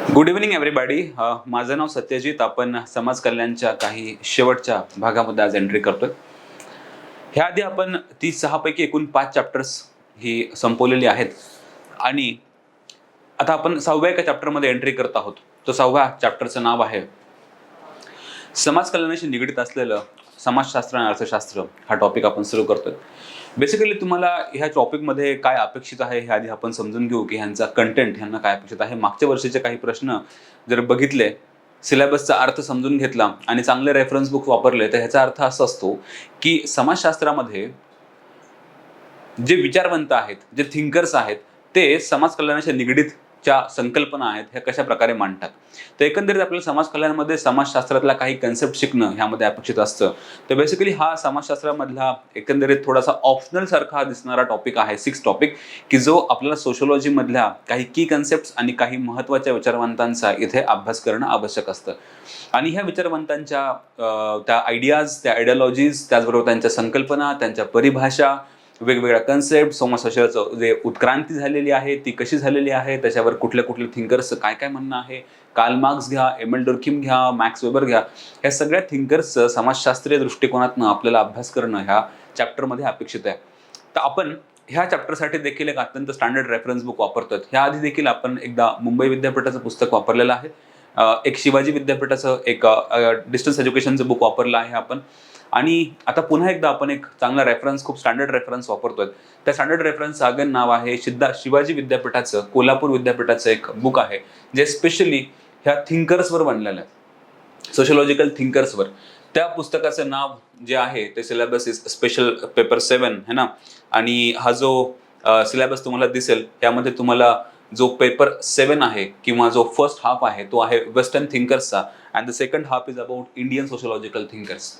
Good evening everybody. माझं नाव सत्यजित. आपण समाज कल्याणच्या काही शेवटच्या भागामध्ये आज एंट्री करतोय. ह्याआधी आपण ती 6 पैकी एकूण 5 चॅप्टर्स ही संपवलेली आहेत आणि आता आपण 6व्या एका चॅप्टरमध्ये एंट्री करत आहोत. तो 6व्या चॅप्टरचं नाव आहे समाज कल्याणाशी निगडीत असलेलं समाजशास्त्र आणि अर्थशास्त्र. हा टॉपिक आपण सुरू करतोय. बेसिकली तुम्हाला ह्या टॉपिकमध्ये काय अपेक्षित आहे हे आधी आपण समजून घेऊ की ह्यांचा कंटेंट ह्यांना काय अपेक्षित आहे. मागच्या वर्षीचे काही प्रश्न जर बघितले, सिलेबसचा अर्थ समजून घेतला आणि चांगले रेफरन्स बुक वापरले तर ह्याचा अर्थ असा असतो की समाजशास्त्रामध्ये जे विचारवंत आहेत, जे थिंकर्स आहेत, ते समाज कल्याणाच्या निगडीतच्या संकल्पना आहेत ह्या कशा प्रकारे मांडतात. तर एकंदरीत आपल्याला समाज कल्याणामध्ये समाजशास्त्रातला काही कन्सेप्ट शिकणं ह्यामध्ये अपेक्षित असतं. तर बेसिकली हा समाजशास्त्रामधला एकंदरीत थोडासा ऑप्शनल सारखा दिसणारा टॉपिक आहे, 6 टॉपिक, की जो आपल्याला सोशिओलॉजीमधल्या काही की कन्सेप्ट्स आणि काही महत्त्वाच्या विचारवंतांचा इथे अभ्यास करणं आवश्यक असतं. आणि ह्या विचारवंतांच्या त्या आयडियाज, त्या आयडियॉलॉजीज, त्याचबरोबर त्यांच्या संकल्पना, त्यांच्या परिभाषा, वेगवेगळ्या कन्सेप्ट, समाजशास्त्राचं जे उत्क्रांती झालेली आहे ती कशी झालेली आहे, त्याच्यावर कुठल्या कुठल्या थिंकर्सचं काय काय म्हणणं आहे, कार्ल मार्क्स घ्या, एमिल डुर्कहीम घ्या, मॅक्स वेबर घ्या, ह्या सगळ्या थिंकर्सचं समाजशास्त्रीय दृष्टिकोनातनं आपल्याला अभ्यास करणं ह्या चॅप्टरमध्ये अपेक्षित आहे. तर आपण ह्या चॅप्टरसाठी देखील एक अत्यंत स्टँडर्ड रेफरन्स बुक वापरतोय. ह्याआधी देखील आपण एकदा मुंबई विद्यापीठाचं पुस्तक वापरलेलं आहे. एक शिवाजी विद्यापीठाचं एक डिस्टन्स एज्युकेशनचं बुक वापरलं आहे आपण. आणि आता पुन्हा एकदा आपण एक चांगला रेफरन्स, खूप स्टँडर्ड रेफरन्स वापरतोय. त्या स्टँडर्ड रेफरन्सचं अगेन नाव आहे शिवाजी विद्यापीठाचं, कोल्हापूर विद्यापीठाचं एक बुक आहे, जे स्पेशली ह्या थिंकर्सवर बनलेलं आहे, सोशिओलॉजिकल थिंकर्सवर. त्या पुस्तकाचं नाव जे आहे ते सिलेबस इज स्पेशल पेपर 7 है ना. आणि हा जो सिलेबस तुम्हाला दिसेल त्यामध्ये तुम्हाला जो पेपर 7 आहे किंवा जो फर्स्ट हाफ आहे तो आहे वेस्टर्न थिंकर्सचा and the second half is about Indian sociological thinkers.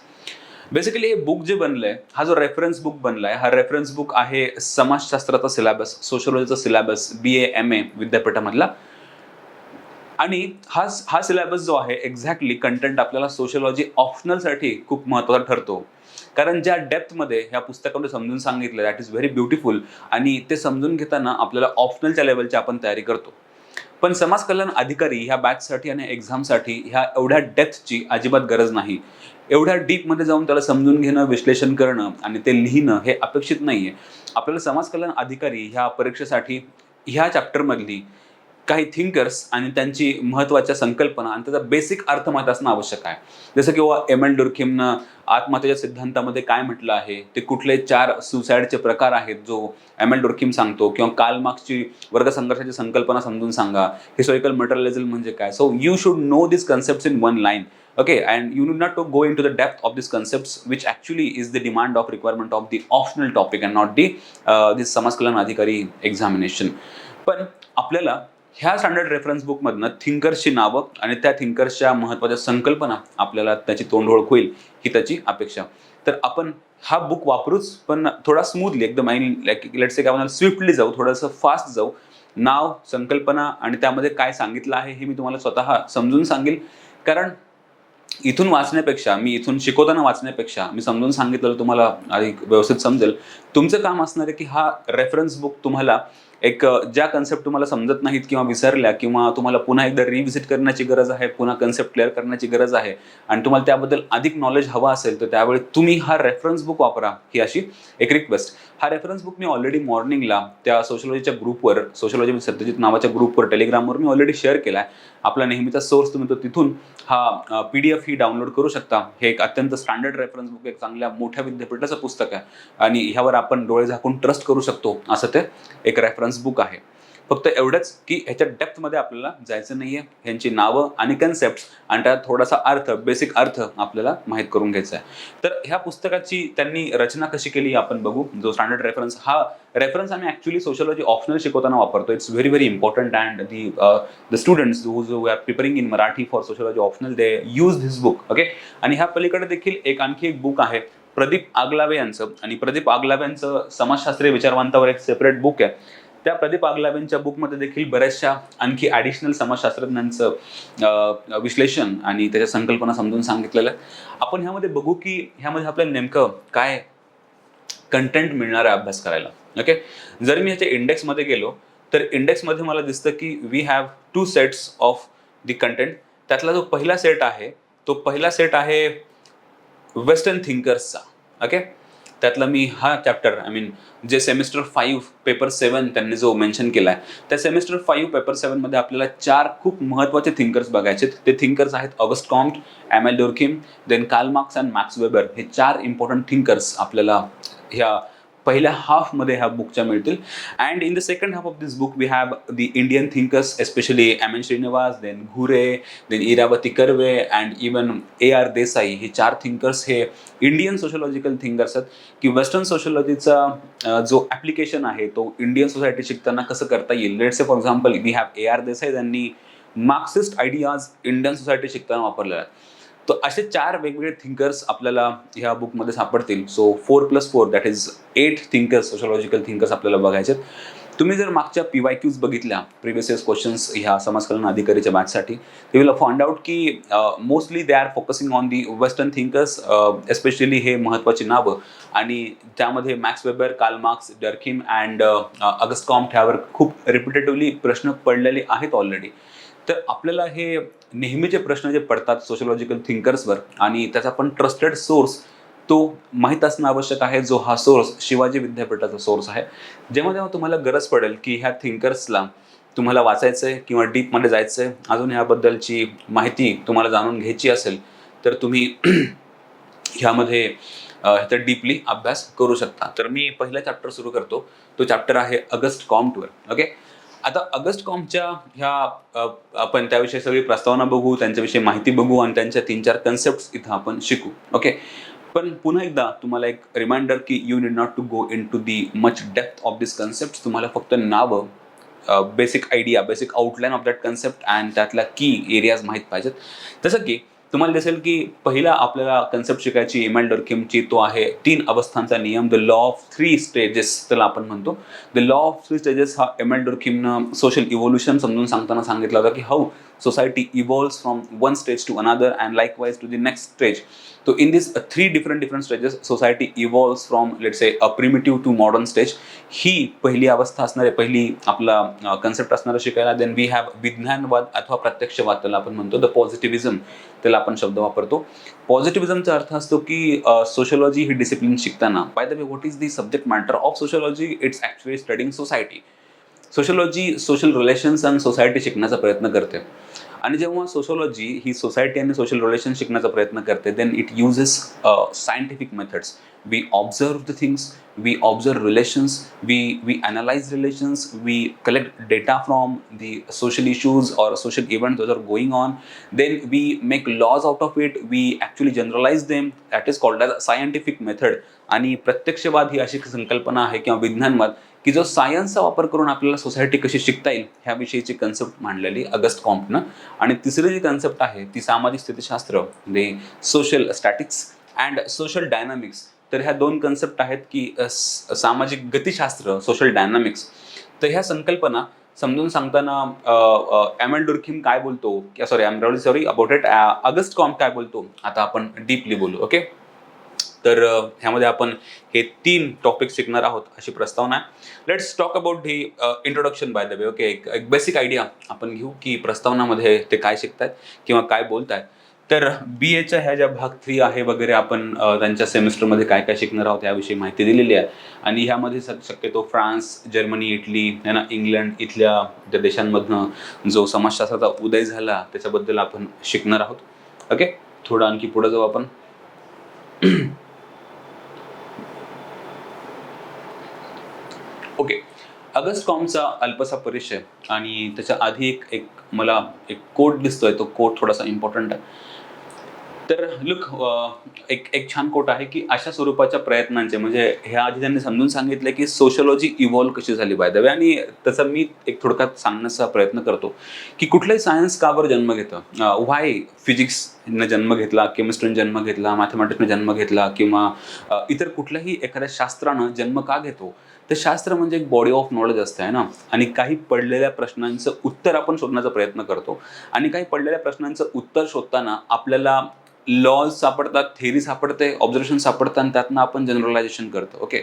Basically हे बुक जे बनलंय, हा जो रेफरन्स बुक बनलाय, हा रेफरन्स बुक आहे समाजशास्त्राचा सिलेबस, सोशिओलॉजीचा सिलेबस, BA MA विद्यापीठामधला. आणि हा सिलेबस जो आहे एक्झॅक्टली कंटेंट आपल्याला सोशिओलॉजी ऑप्शनलसाठी खूप महत्त्वाचा ठरतो. कारण ज्या डेप्थमध्ये ह्या पुस्तकामध्ये समजून सांगितलं दॅट इज व्हेरी ब्युटिफुल. आणि ते समजून घेताना आपल्याला ऑप्शनलच्या लेवलची आपण तयारी करतो. पण समाज कल्याण अधिकारी ह्या बॅचसाठी आणि एक्झामसाठी ह्या एवढ्या डेप्थची अजिबात गरज नाही. एवढ्या डीपमध्ये जाऊन त्याला समजून घेणं, विश्लेषण करणं आणि ते लिहिणं हे अपेक्षित नाहीये. आपल्याला समाज कल्याण अधिकारी ह्या परीक्षेसाठी ह्या चॅप्टरमधली काही थिंकर्स आणि त्यांची महत्त्वाच्या संकल्पना आणि त्याचा बेसिक अर्थ माहीत असणं आवश्यक आहे. जसं किंवा एमिल डुर्कहीमनं आत्महत्येच्या सिद्धांतामध्ये काय म्हटलं आहे, ते कुठले 4 सुसाईडचे प्रकार आहेत जो एमिल डुर्कहीम सांगतो, किंवा कार्ल मार्क्सची वर्गसंघर्षाची संकल्पना समजून सांगा, हिस्टॉरिकल मटेरियलिझम म्हणजे काय. So you should know this concepts in one line. Okay, and you need not to go into the depth of these concepts, which actually is the demand of requirement of the optional topic and not the this समाज कल्याण अधिकारी examination. पण आपल्याला ह्या standard reference बुकमधनं थिंकर्सची नावं आणि त्या थिंकर्सच्या महत्त्वाच्या संकल्पना आपल्याला त्याची तोंडओळख होईल ही त्याची अपेक्षा. तर आपण हा बुक वापरूच, पण थोडा स्मूथली एकदम लेट्स से काय म्हणाल स्विफ्टली जाऊ, थोडंसं फास्ट जाऊ. नाव, संकल्पना आणि त्यामध्ये काय सांगितलं आहे हे मी तुम्हाला स्वतः समजून सांगेल. कारण इथून वाचण्यापेक्षा, मी इथून शिकवताना वाचण्यापेक्षा मी समजून सांगितलं तुम्हाला अधिक व्यवस्थित समजेल. तुमचं काम असणार आहे की हा रेफरन्स बुक तुम्हाला एक ज्या कन्सेप्ट तुम्हाला समजत नाहीत किंवा विसरल्या किंवा तुम्हाला पुन्हा एकदा रिव्हिजिट करण्याची गरज आहे, पुन्हा कन्सेप्ट क्लिअर करण्याची गरज आहे आणि तुम्हाला त्याबद्दल अधिक नॉलेज हवं असेल, तर त्यावेळी तुम्ही हा रेफरन्स बुक वापरा, ही अशी एक रिक्वेस्ट. हा रेफरन्स बुक मी ऑलरेडी मॉर्निंगला त्या सोशिओलॉजीच्या ग्रुपवर, सोशिओलॉजी सत्यजित नावाच्या ग्रुपवर टेलिग्रामवर मी ऑलरेडी शेअर केला आहे. आपला नेहमीचा सोर्स तुम्ही तो तिथून हा PDF ही डाउनलोड करू शकता. हे एक अत्यंत स्टँडर्ड रेफरन्स बुक, एक चांगल्या मोठ्या विद्यापीठाचं पुस्तक आहे आणि ह्यावर आपण डोळे झाकून ट्रस्ट करू शकतो असं ते एक रेफरन्स बुक आहे. फक्त एवढंच की ह्याच्या डेप्थमध्ये आपल्याला जायचं नाहीये. ह्यांची नावं आणि कन्सेप्ट्स आणि त्यात थोडासा अर्थ, बेसिक अर्थ आपल्याला माहीत करून घ्यायचा आहे. तर ह्या पुस्तकाची त्यांनी रचना कशी केली आपण बघू. जो स्टँडर्ड रेफरन्स, हा रेफरन्स आम्ही ॲक्च्युली सोशिओलॉजी ऑप्शनल शिकवताना वापरतो. It's very very important and the students who are preparing in Marathi for sociology optional they use this book. Okay. आणि ह्या पलीकडे देखील आणखी एक बुक आहे प्रदीप आगलावे यांचं, आणि प्रदीप आगलावे यांचं समाजशास्त्रीय विचारवंतावर एक सेपरेट बुक आहे. त्या प्रदीप आगलावेंच्या बुकमध्ये देखील बऱ्याचशा आणखी ॲडिशनल समाजशास्त्रज्ञांचं विश्लेषण आणि त्याच्या संकल्पना समजून सांगितलेलं आहे. आपण ह्यामध्ये बघू की ह्यामध्ये आपल्याला नेमकं काय कंटेंट मिळणार आहे अभ्यास करायला. ओके. जर मी ह्याच्या इंडेक्समध्ये गेलो तर इंडेक्समध्ये मला दिसतं की we have 2 sets of the content. त्यातला जो पहिला सेट आहे तो पहिला सेट आहे वेस्टर्न थिंकर्सचा. ओके, त्यातला मी हा चॅप्टर जे सेमिस्टर 5 पेपर 7 त्यांनी जो मेन्शन केलाय, त्या सेमिस्टर 5 पेपर 7 मध्ये आपल्याला 4 खूप महत्त्वाचे थिंकर्स बघायचे. ते थिंकर्स आहेत August Comte, Emile Durkheim, then Karl Marx and Max Weber. हे 4 इम्पॉर्टंट थिंकर्स आपल्याला ह्या पहिल्या हाफमध्ये ह्या बुकच्या मिळतील. And in the second half of this book we have the Indian thinkers, especially M N Srinivas, then Ghurye, then Irawati Karve and even AR Desai. हे 4 thinkers हे Indian sociological thinkers आहेत की वेस्टर्न सोशलॉजीचा जो ॲप्लिकेशन आहे तो इंडियन सोसायटी शिकताना कसं करता येईल. Let's say for example we have AR Desai, त्यांनी मार्क्सिस्ट आयडियाज इंडियन सोसायटी शिकताना वापरलेले आहेत. तर असे 4 वेगवेगळे थिंकर्स आपल्याला ह्या बुकमध्ये सापडतील. So 4+4 that is 8 thinkers, sociological thinkers आपल्याला बघायचे. तुम्ही जर मागच्या PYQs बघितल्या, प्रिव्हियस इयर्स क्वेश्चन्स ह्या समाजकल्याण अधिकारीच्या बॅचसाठी, ते विल फाइंड आउट की mostly they are focusing on the western thinkers, especially हे महत्त्वाची नावं. आणि त्यामध्ये Max Weber, Karl Marx, Durkheim and August Comte ह्यावर खूप रिपिटेटिव्हली प्रश्न पडलेले आहेत ऑलरेडी. तर आपल्याला हे नेहमीचे प्रश्न जे पडतात सोशलॉजिकल थिंकर्सवर आणि त्याचा पण ट्रस्टेड सोर्स तो माहीत असणं आवश्यक आहे, जो हा सोर्स शिवाजी विद्यापीठाचा सोर्स आहे. जेव्हा जेव्हा तुम्हाला गरज पडेल की ह्या थिंकर्सला तुम्हाला वाचायचं आहे किंवा डीपमध्ये जायचं आहे, अजून ह्याबद्दलची माहिती तुम्हाला जाणून घ्यायची असेल, तर तुम्ही ह्यामध्ये ह्याचा डीपली अभ्यास करू शकता. तर मी पहिला चॅप्टर सुरू करतो. तो चॅप्टर आहे ऑगस्ट कॉम्टवर. ओके, आता ऑगस्ट कॉम्टच्या ह्या आपण त्याविषयी सगळी प्रस्तावना बघू, त्यांच्याविषयी माहिती बघू आणि त्यांच्या 3-4 कन्सेप्ट्स इथं आपण शिकू. ओके, पण पुन्हा एकदा तुम्हाला एक रिमाइंडर की you need not to go into the much depth of this concept. तुम्हाला फक्त नावं, basic idea, basic outline of that concept and त्यातल्या की एरियाज माहीत पाहिजेत. जसं की तुम्हाला दिसेल की पहिला आपल्याला कन्सेप्ट शिकायची एमेल डुर्कheimची, तो आहे 3 अवस्थांचा नियम, द लॉ ऑफ 3 स्टेजेस त्याला आपण म्हणतो. द लॉ ऑफ 3 स्टेजेस हा एमेल डुर्कheimनं सोशल इव्होल्युशन समजून सांगताना सांगितलं होतं की how society evolves from one stage to another and likewise to the next stage. So in these 3 different stages society evolves from, let's say, a primitive to modern stage. ही पहिली अवस्था असणार आहे, पहिली आपला कन्सेप्ट असणार शिकायला. देन वी हॅव विज्ञानवाद अथवा प्रत्यक्षवाद त्याला आपण म्हणतो, द पॉझिटिव्हिझम त्याला आपण शब्द वापरतो. पॉझिटिव्हिझमचा अर्थ असतो की सोशलॉजी ही डिसिप्लिन शिकताना, by the way what is the subject matter of sociology, it's actually studying society. Sociology social relations आणि सोसायटी शिकण्याचा प्रयत्न करते. आणि जेव्हा सोशलॉजी ही सोसायटी आणि सोशल रिलेशन शिकण्याचा प्रयत्न करते, then it uses scientific methods. We observe the things, we observe relations, we analyse relations, we collect data from the social issues और social events those are going on. Then we make laws out of it, we actually generalise them. That is called as scientific method. आणि प्रत्यक्षवाद ही अशी संकल्पना आहे किंवा विज्ञानवाद की जो सायन्सचा वापर करून आपल्याला सोसायटी कशी शिकता येईल ह्याविषयीची कन्सेप्ट मांडलेली ऑगस्ट कॉम्टनं. आणि तिसरी जी कन्सेप्ट आहे ती सामाजिक स्थितीशास्त्र, the social statics and social dynamics. तर ह्या 2 कन्सेप्ट आहेत की सामाजिक गतिशास्त्र, सोशल डायनामिक्स. तर ह्या संकल्पना समजून सांगताना एमेल डुर्कheim काय बोलतो, sorry about it, August Comte काय बोलतो, आता आपण डीपली बोलू. ओके, तर ह्यामध्ये आपण हे 3 टॉपिक शिकणार आहोत अशी प्रस्तावना आहे. Let's talk about the introduction bye the way. Okay, एक बेसिक आयडिया आपण घेऊ की प्रस्तावनामध्ये ते काय शिकतायत किंवा काय बोलतायत. तर BAच्या ह्या ज्या भाग 3 आहे वगैरे, आपण त्यांच्या सेमिस्टरमध्ये काय काय शिकणार आहोत याविषयी माहिती दिलेली आहे. आणि ह्यामध्ये शक्यतो फ्रान्स, जर्मनी, इटली, इंग्लंड इथल्या त्या देशांमधनं जो समाजशास्त्राचा उदय झाला त्याच्याबद्दल आपण शिकणार आहोत. ओके, थोडं आणखी पुढे जाऊ आपण. ओके, ऑगस्ट कॉम्टचा अल्पसा परिचय आणि त्याच्या आधी एक मला एक कोट दिसतोय, तो कोट थोडासा इम्पॉर्टंट आहे. तर लुक, एक छान कोट आहे की अशा स्वरूपाच्या प्रयत्नांचे, म्हणजे ह्या आधी त्यांनी समजून सांगितलं की सोशलॉजी इव्हॉल्व कशी झाली बाय द वे. आणि त्याचा मी एक थोडक्यात सांगण्याचा प्रयत्न करतो की कुठलंही सायन्स का बरं जन्म घेतं. व्हाय फिजिक्सनं जन्म घेतला, केमिस्ट्रीनं जन्म घेतला, मॅथमॅटिक्सनं जन्म घेतला किंवा इतर कुठल्याही एखाद्या शास्त्रानं जन्म का घेतो. तर शास्त्र म्हणजे एक बॉडी ऑफ नॉलेज असते आहे ना. आणि काही पडलेल्या प्रश्नांचं उत्तर आपण शोधण्याचा प्रयत्न करतो. आणि काही पडलेल्या प्रश्नांचं उत्तर शोधताना आपल्याला लॉज सापडतात, थेरी सापडते, ऑब्झर्वेशन सापडतात आणि त्यातनं आपण जनरलायझेशन करतो. ओके,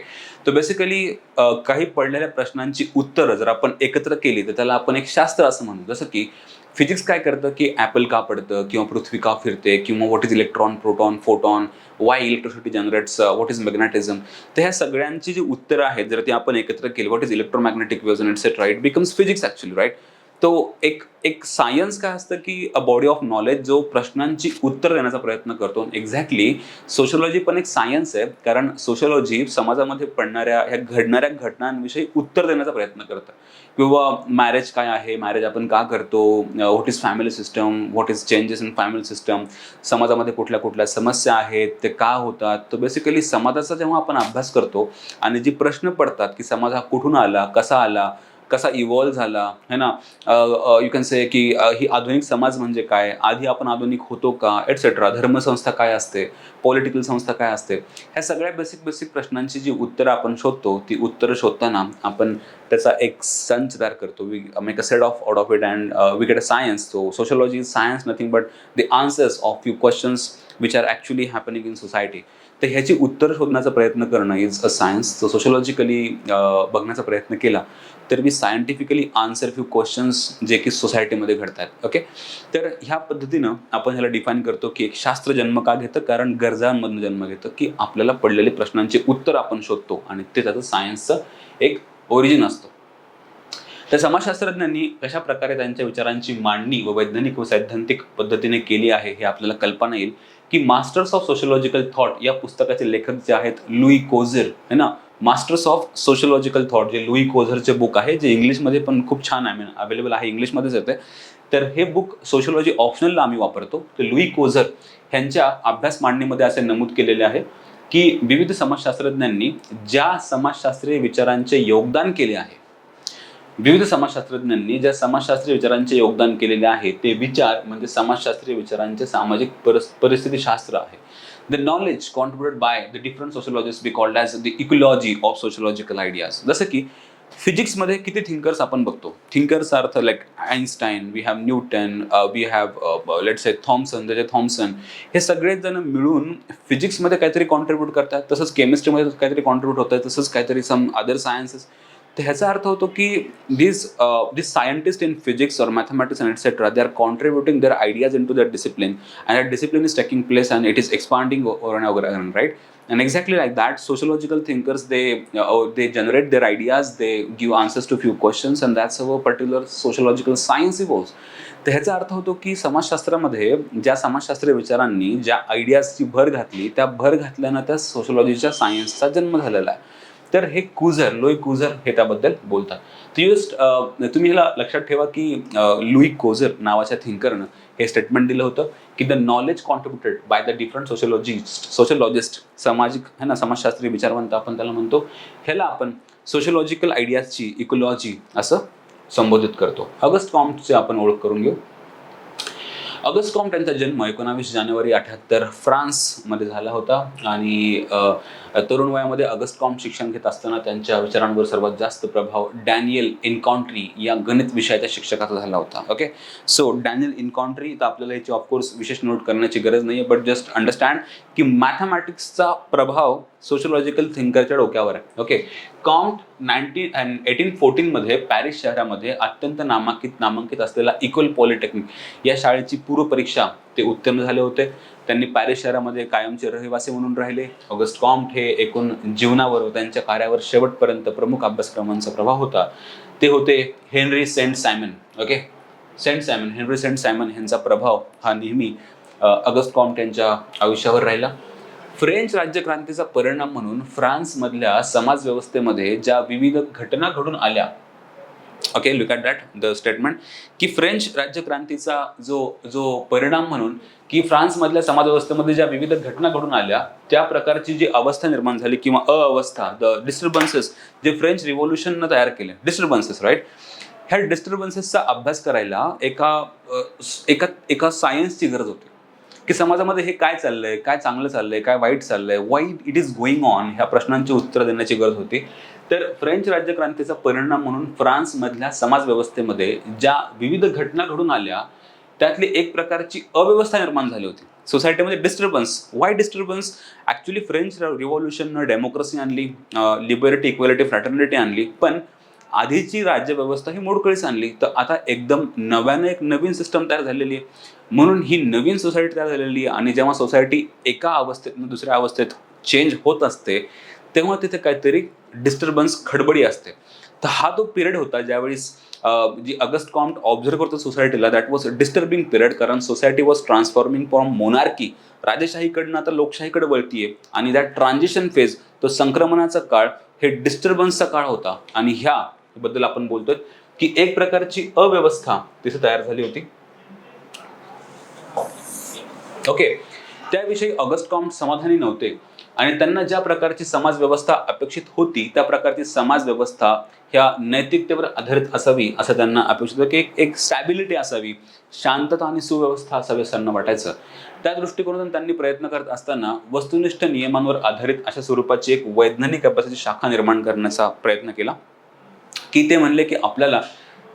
तर बेसिकली काही पडलेल्या प्रश्नांची उत्तरं जर आपण एकत्र केली तर त्याला आपण एक शास्त्र असं म्हणतो. जसं की फिजिक्स काय करतं की ॲपल का पडतं किंवा पृथ्वी का फिरते किंवा what is electron, proton, photon, Y electricity generates, what is magnetism. तर ह्या सगळ्यांची जी उत्तरं आहेत जर ती आपण एकत्र केली, what is electromagnetic waves and etcetera, it becomes physics actually, right. तो एक एक सायन्स काय असतं की अ बॉडी ऑफ नॉलेज जो प्रश्नांची उत्तर देण्याचा प्रयत्न करतो. एक्झॅक्टली सोशिओलॉजी पण एक सायन्स आहे, कारण सोशिओलॉजी समाजामध्ये पडणाऱ्या ह्या घडणाऱ्या घटनांविषयी उत्तर देण्याचा प्रयत्न करतं. किंवा मॅरेज काय आहे, मॅरेज आपण का करतो, what is family system, what is changes in family system, समाजामध्ये कुठल्या कुठल्या समस्या आहेत, ते का होतात. तर बेसिकली समाजाचा जेव्हा आपण अभ्यास करतो आणि जे प्रश्न पडतात की समाज हा कुठून आला, कसा इव्हॉल्व्ह झाला, है ना. यू कॅन से की ही आधुनिक समाज म्हणजे काय, आधी आपण आधुनिक होतो का, एटसेट्रा. धर्मसंस्था काय असते, पॉलिटिकल संस्था काय असते, ह्या सगळ्या बेसिक बेसिक प्रश्नांची जी उत्तरं आपण शोधतो, ती उत्तरं शोधताना आपण त्याचा एक संच तयार करतो. We make a set of out of it and we get a science. So sociology is science nothing but the answers of few questions which are actually happening in society. तर ह्याची उत्तरं शोधण्याचा प्रयत्न करणं is a science. So sociologically बघण्याचा प्रयत्न केला तर मी सायंटिफिकली आन्सर फ्यू क्वेश्चन्स जे की सोसायटीमध्ये घडतात. ओके, तर ह्या पद्धतीनं आपण ह्याला डिफाईन करतो की एक शास्त्र जन्म का घेतं, कारण गरजांमधून जन्म घेतं की आपल्याला पडलेले प्रश्नांचे उत्तर आपण शोधतो आणि ते त्याचं सायन्सचं एक ओरिजिन असतं. तर समाजशास्त्रज्ञांनी कशा प्रकारे त्यांच्या विचारांची मांडणी व वैज्ञानिक व सैद्धांतिक पद्धतीने केली आहे हे आपल्याला कल्पना येईल की मास्टर्स ऑफ सोशियोलॉजिकल थॉट या पुस्तकाचे लेखक जे आहेत लुई कोझर, है ना. मास्टर्स ऑफ सोशियोलॉजिकल थॉट जे लुई कोझरचे बुक आहे, जे इंग्लिशमध्ये पण खूप छान आहे, अवेलेबल आहे, इंग्लिशमध्येच येते. तर हे बुक सोशियोलॉजी ऑप्शनलला आम्ही वापरतो. तर लुई कोझर ह्यांच्या अभ्यास मांडणीमध्ये असे नमूद केलेले आहे की विविध समाजशास्त्रज्ञांनी ज्या समाजशास्त्रीय विचारांचे योगदान केले आहे, विविध समाजशास्त्रज्ञांनी ज्या समाजशास्त्रीय विचारांचे योगदान केलेले आहे ते विचार म्हणजे समाजशास्त्रीय विचारांचे सामाजिक परिस्थितीशास्त्र आहे. The knowledge contributed by the different sociologist be called as the ecology of sociological ideas. जसं की फिजिक्समध्ये किती थिंकर्स आपण बघतो. थिंकर्स अर्थ like Einstein, we have Newton, we have let's say Thomson. हे सगळेच जण मिळून फिजिक्समध्ये काहीतरी कॉन्ट्रीब्यूट करतात, तसंच केमिस्ट्रीमध्ये काहीतरी कॉन्ट्रीब्यूट होतं, तसंच काहीतरी सम अदर सायन्सेस. तर ह्याचा अर्थ होतो की these scientists in physics or mathematics and etc. they are contributing their ideas into that discipline, and that discipline is taking place and it is expanding over and over again, right. And exactly like that sociological thinkers, they generate their ideas, they give answers to few questions, and that's how a particular sociological science evolves. तर ह्याचा अर्थ होतो की समाजशास्त्रामध्ये ज्या समाजशास्त्रीय विचारांनी ज्या आयडियाजची भर घातली, त्या भर घातल्यानं त्या सोशियोलॉजीच्या सायन्सचा जन्म झालेला आहे. तर हे लुई कुझर हे त्याबद्दल बोलतात. तर तुम्ही ह्याला लक्षात ठेवा की लुई कोझर नावाच्या थिंकरनं हे स्टेटमेंट दिलं होतं की the knowledge contributed by the different sociologist, सामाजिक है ना, समाजशास्त्रीय विचारवंत आपण त्याला म्हणतो. ह्याला आपण सोशियोलॉजिकल आयडियाजची इकोलॉजी असं संबोधित करतो. ऑगस्ट कॉम्टची आपण ओळख करून घेऊ. ऑगस्ट कॉम्ट यांचा जन्म 19 जानेवारी 78 फ्रान्समध्ये झाला होता आणि तरुण वयामध्ये ऑगस्ट कॉम्ट शिक्षण घेत असताना त्यांच्या विचारांवर सर्वात जास्त प्रभाव डॅनियल इनकॉन्ट्री या गणित विषयाच्या शिक्षकाचा झाला होता. ओके, सो डॅनियल इनकॉन्ट्री, तर आपल्याला याची ऑफकोर्स विशेष नोट करण्याची गरज नाही आहे, बट जस्ट अंडरस्टँड की मॅथमॅटिक्सचा प्रभाव सोशियोलॉजिकल थिंकरच्या डोक्यावर आहे. ओके, कॉम्ट 1814 मध्ये पॅरिस शहरामध्ये अत्यंत नामांकित असलेला इक्वल पॉलिटेक्निक या शाळेची पूर्वपरीक्षा ते उत्तीर्ण झाले होते. त्यांनी पॅरिस शहरामध्ये कायमचे रहिवासी म्हणून राहिले. ऑगस्ट कॉम्ट हे एकूण जीवनावर व त्यांच्या कार्यावर शेवटपर्यंत प्रमुख अभ्यासक्रमांचा प्रभाव होता. ते होते Henry Saint Simon. Okay, Henry Saint Simon यांचा प्रभाव हा नेहमी ऑगस्ट कॉम्ट यांच्या आयुष्यावर राहिला. फ्रेंच राज्यक्रांतीचा परिणाम म्हणून फ्रान्समधल्या समाजव्यवस्थेमध्ये ज्या विविध घटना घडून आल्या, okay, look at that the statement की फ्रेंच राज्यक्रांतीचा जो परिणाम म्हणून की फ्रान्समधल्या समाजव्यवस्थेमध्ये ज्या विविध घटना घडून आल्या, त्या प्रकारची जी अवस्था निर्माण झाली किंवा अवस्था, द डिस्टर्बन्सेस जे फ्रेंच रिव्होल्युशननं तयार केले, डिस्टर्बन्सेस, राईट. ह्या डिस्टर्बन्सेसचा अभ्यास करायला एका सायन्सची गरज होती की समाजामध्ये हे काय चाललंय, काय चांगलं चाललंय, काय वाईट चाललंय, why it is going on, ह्या प्रश्नांची उत्तरं देण्याची गरज होती. तर फ्रेंच राज्यक्रांतीचा परिणाम म्हणून फ्रान्समधल्या समाजव्यवस्थेमध्ये ज्या विविध घटना घडून आल्या, त्यातली एक प्रकारची अव्यवस्था निर्माण झाली होती सोसायटीमध्ये. Disturbance, why disturbance? Actually French रिव्होल्युशननं डेमोक्रेसी आणली, लिबर्टी, इक्वॅलिटी, फ्रॅटर्निटी आणली, पण आधीची राज्यव्यवस्था ही मोडकळीस आणली, तर आता एकदम नव्यानं एक नवीन सिस्टम तयार झालेली आहे. म्हणून ही नवीन सोसायटी तयार झालेली आहे आणि जेव्हा सोसायटी एका अवस्थेतून दुसऱ्या अवस्थेत चेंज होत असते, तेव्हा तिथे काहीतरी डिस्टर्बन्स, खडबडी असते. तर हा तो पिरियड होता ज्यावेळेस जी ऑगस्ट कॉम्ट ऑब्झर्व्ह करतो सोसायटीला, दॅट वॉज डिस्टर्बिंग पिरियड, कारण society was transforming from monarchy, राजेशाहीकडनं आता लोकशाहीकडे वळतीये, आणि दॅट ट्रान्झिशन फेज, तो संक्रमणाचा काळ, हे डिस्टर्बन्सचा काळ होता. आणि ह्या बद्दल आपण बोलतोय की एक प्रकारची अव्यवस्था तिथे तयार झाली होती. ओके, त्याविषयी ऑगस्ट कॉम्ट समाधानी नव्हते आणि त्यांना ज्या प्रकारची समाज व्यवस्था अपेक्षित होती त्या प्रकारची समाज व्यवस्था ह्या नैतिकतेवर आधारित असावी असं त्यांना अपेक्षित होतं, की एक स्टॅबिलिटी असावी, शांतता आणि सुव्यवस्था असावी असं त्यांना वाटायचं. त्या दृष्टिकोनातून त्यांनी प्रयत्न करत असताना वस्तुनिष्ठ नियमांवर आधारित अशा स्वरूपाची एक वैज्ञानिक अभ्यासाची शाखा निर्माण करण्याचा प्रयत्न केला, की ते म्हणले की आपल्याला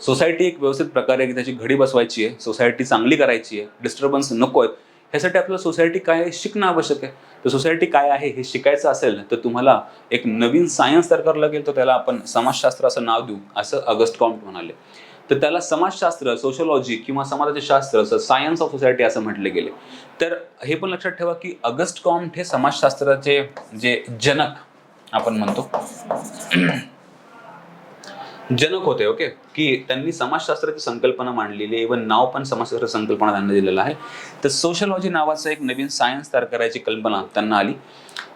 सोसायटी एक व्यवस्थित प्रकारे त्याची घडी बसवायची आहे, सोसायटी चांगली करायची आहे, डिस्टर्बन्स नको आहेत. ह्यासाठी आपल्याला सोसायटी काय आहे शिकणं आवश्यक आहे. तर सोसायटी काय आहे हे शिकायचं असेल तर तुम्हाला एक नवीन सायन्स तयार करावं लागेल, तर त्याला आपण समाजशास्त्र असं नाव देऊ, असं ऑगस्ट कॉम्ट म्हणाले. तर त्याला समाजशास्त्र, सोशिओलॉजी किंवा समाजाचे शास्त्र, असं सायन्स ऑफ सोसायटी असं म्हटले गेले. तर हे पण लक्षात ठेवा की ऑगस्ट कॉम्ट हे समाजशास्त्राचे जे जनक आपण म्हणतो जनक होते. ओके, की त्यांनी समाजशास्त्राची संकल्पना मांडलेली, इव्हन नाव पण समाजशास्त्र संकल्पना त्यांना दिलेलं आहे. तर सोशिओलॉजी नावाचं एक नवीन सायन्स तयार करायची कल्पना त्यांना आली,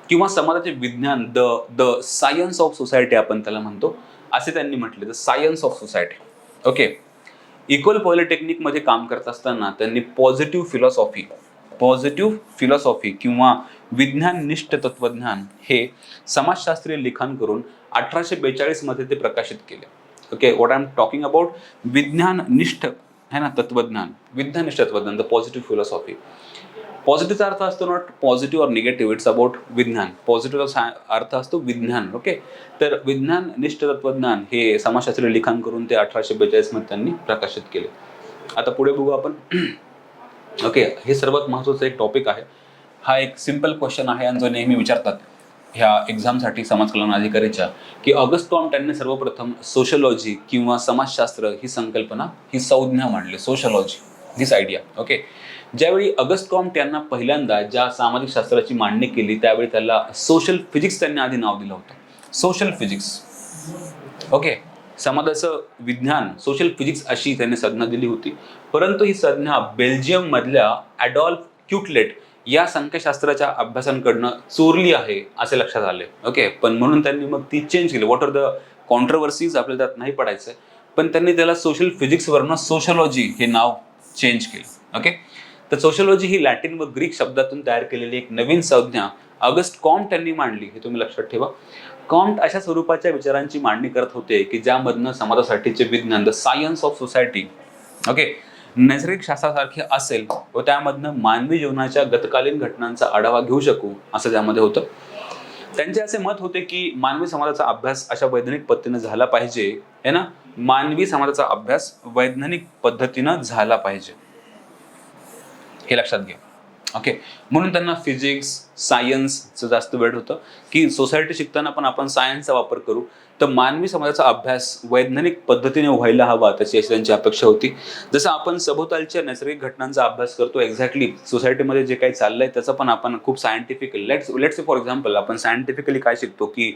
किंवा समाजाचे विज्ञान, the the science of society आपण त्याला म्हणतो, असे त्यांनी म्हटले, the science of society. Okay, इक्वल पॉलिटेक्निकमध्ये काम करत असताना त्यांनी पॉझिटिव्ह फिलॉसॉफी किंवा विज्ञाननिष्ठ तत्वज्ञान हे समाजशास्त्रीय लिखाण करून 1842 मध्ये ते प्रकाशित केले. Okay, what I am talking about, विज्ञाननिष्ठ है ना तत्वज्ञान, विज्ञाननिष्ठ तत्वज्ञान, द पॉझिटिव्ह फिलॉसॉफी. पॉझिटिव्हचा अर्थ असतो नॉट पॉझिटिव्ह और निगेटिव्ह, इट्स अबाउट विज्ञान. पॉझिटिव्हचा अर्थ असतो विज्ञान. ओके, तर विज्ञाननिष्ठ तत्वज्ञान हे समाजशास्त्रीय लिखाण करून ते 1842 मध्ये त्यांनी प्रकाशित केले. आता पुढे बघू आपण. ओके, हे सर्वात महत्त्वाचं एक टॉपिक आहे. हा एक सिंपल क्वेश्चन आहे आणि जो नेहमी विचारतात ह्या एक्झामसाठी समाज कल्याण अधिकारीच्या, की ऑगस्ट कॉम्ट यांनी सर्वप्रथम सोशिओलॉजी किंवा समाजशास्त्र ही संकल्पना, ही संज्ञा मांडली, सोशिओलॉजी, दिस आयडिया. ओके, ज्यावेळी ऑगस्ट कॉम्ट यांना पहिल्यांदा ज्या सामाजिक शास्त्राची मांडणी केली त्यावेळी त्याला सोशल फिजिक्स त्यांनी आधी नाव दिलं होतं, सोशल फिजिक्स. ओके, समाजाचं विज्ञान, सोशल फिजिक्स अशी त्यांनी संज्ञा दिली होती. परंतु ही संज्ञा बेल्जियम मधल्या ॲडॉल्फ क्युटलेट या संख्याशास्त्राच्या अभ्यासांकडनं चोरली आहे असे लक्षात आले. ओके, पण म्हणून त्यांनी मग ती चेंज केली. व्हॉट आर द कॉन्ट्रोवर्सीज आपल्याला त्यात नाही पडायचं, पण त्यांनी त्याला सोशल फिजिक्सवरनं सोशिओलॉजी हे नाव चेंज केलं. ओके, तर सोशिओलॉजी ही लॅटिन व ग्रीक शब्दातून तयार केलेली एक नवीन संज्ञा ऑगस्ट कॉम्ट यांनी मांडली, हे तुम्ही लक्षात ठेवा. कॉम्ट अशा स्वरूपाच्या विचारांची मांडणी करत होते की ज्यामधनं समाजासाठीचे विज्ञान, the science of society, okay, नैसर्गिक शास्त्रासारखे असेल व त्यामधनं मानवी जीवनाच्या गतकालीन घटनांचा आढावा घेऊ शकू असं त्यामध्ये होतं. त्यांचे असे मत होते की मानवी समाजाचा अभ्यास अशा वैज्ञानिक पद्धतीने झाला पाहिजे, है ना, मानवी समाजाचा अभ्यास वैज्ञानिक पद्धतीनं झाला पाहिजे, हे लक्षात घ्या. ओके, म्हणून त्यांना फिजिक्स, सायन्सचं जास्त वेळ होतं, की सोसायटी शिकताना पण आपण सायन्सचा वापर करू, तर मानवी समाजाचा अभ्यास वैज्ञानिक पद्धतीने व्हायला हवा त्याची अशी त्यांची अपेक्षा होती. जसं आपण सभोवतालच्या नैसर्गिक घटनांचा अभ्यास करतो, एक्झॅक्टली सोसायटीमध्ये जे काही चाललंय त्याचं पण आपण खूप सायंटिफिकली, लेट्स फॉर एक्झाम्पल, आपण सायंटिफिकली काय शिकतो की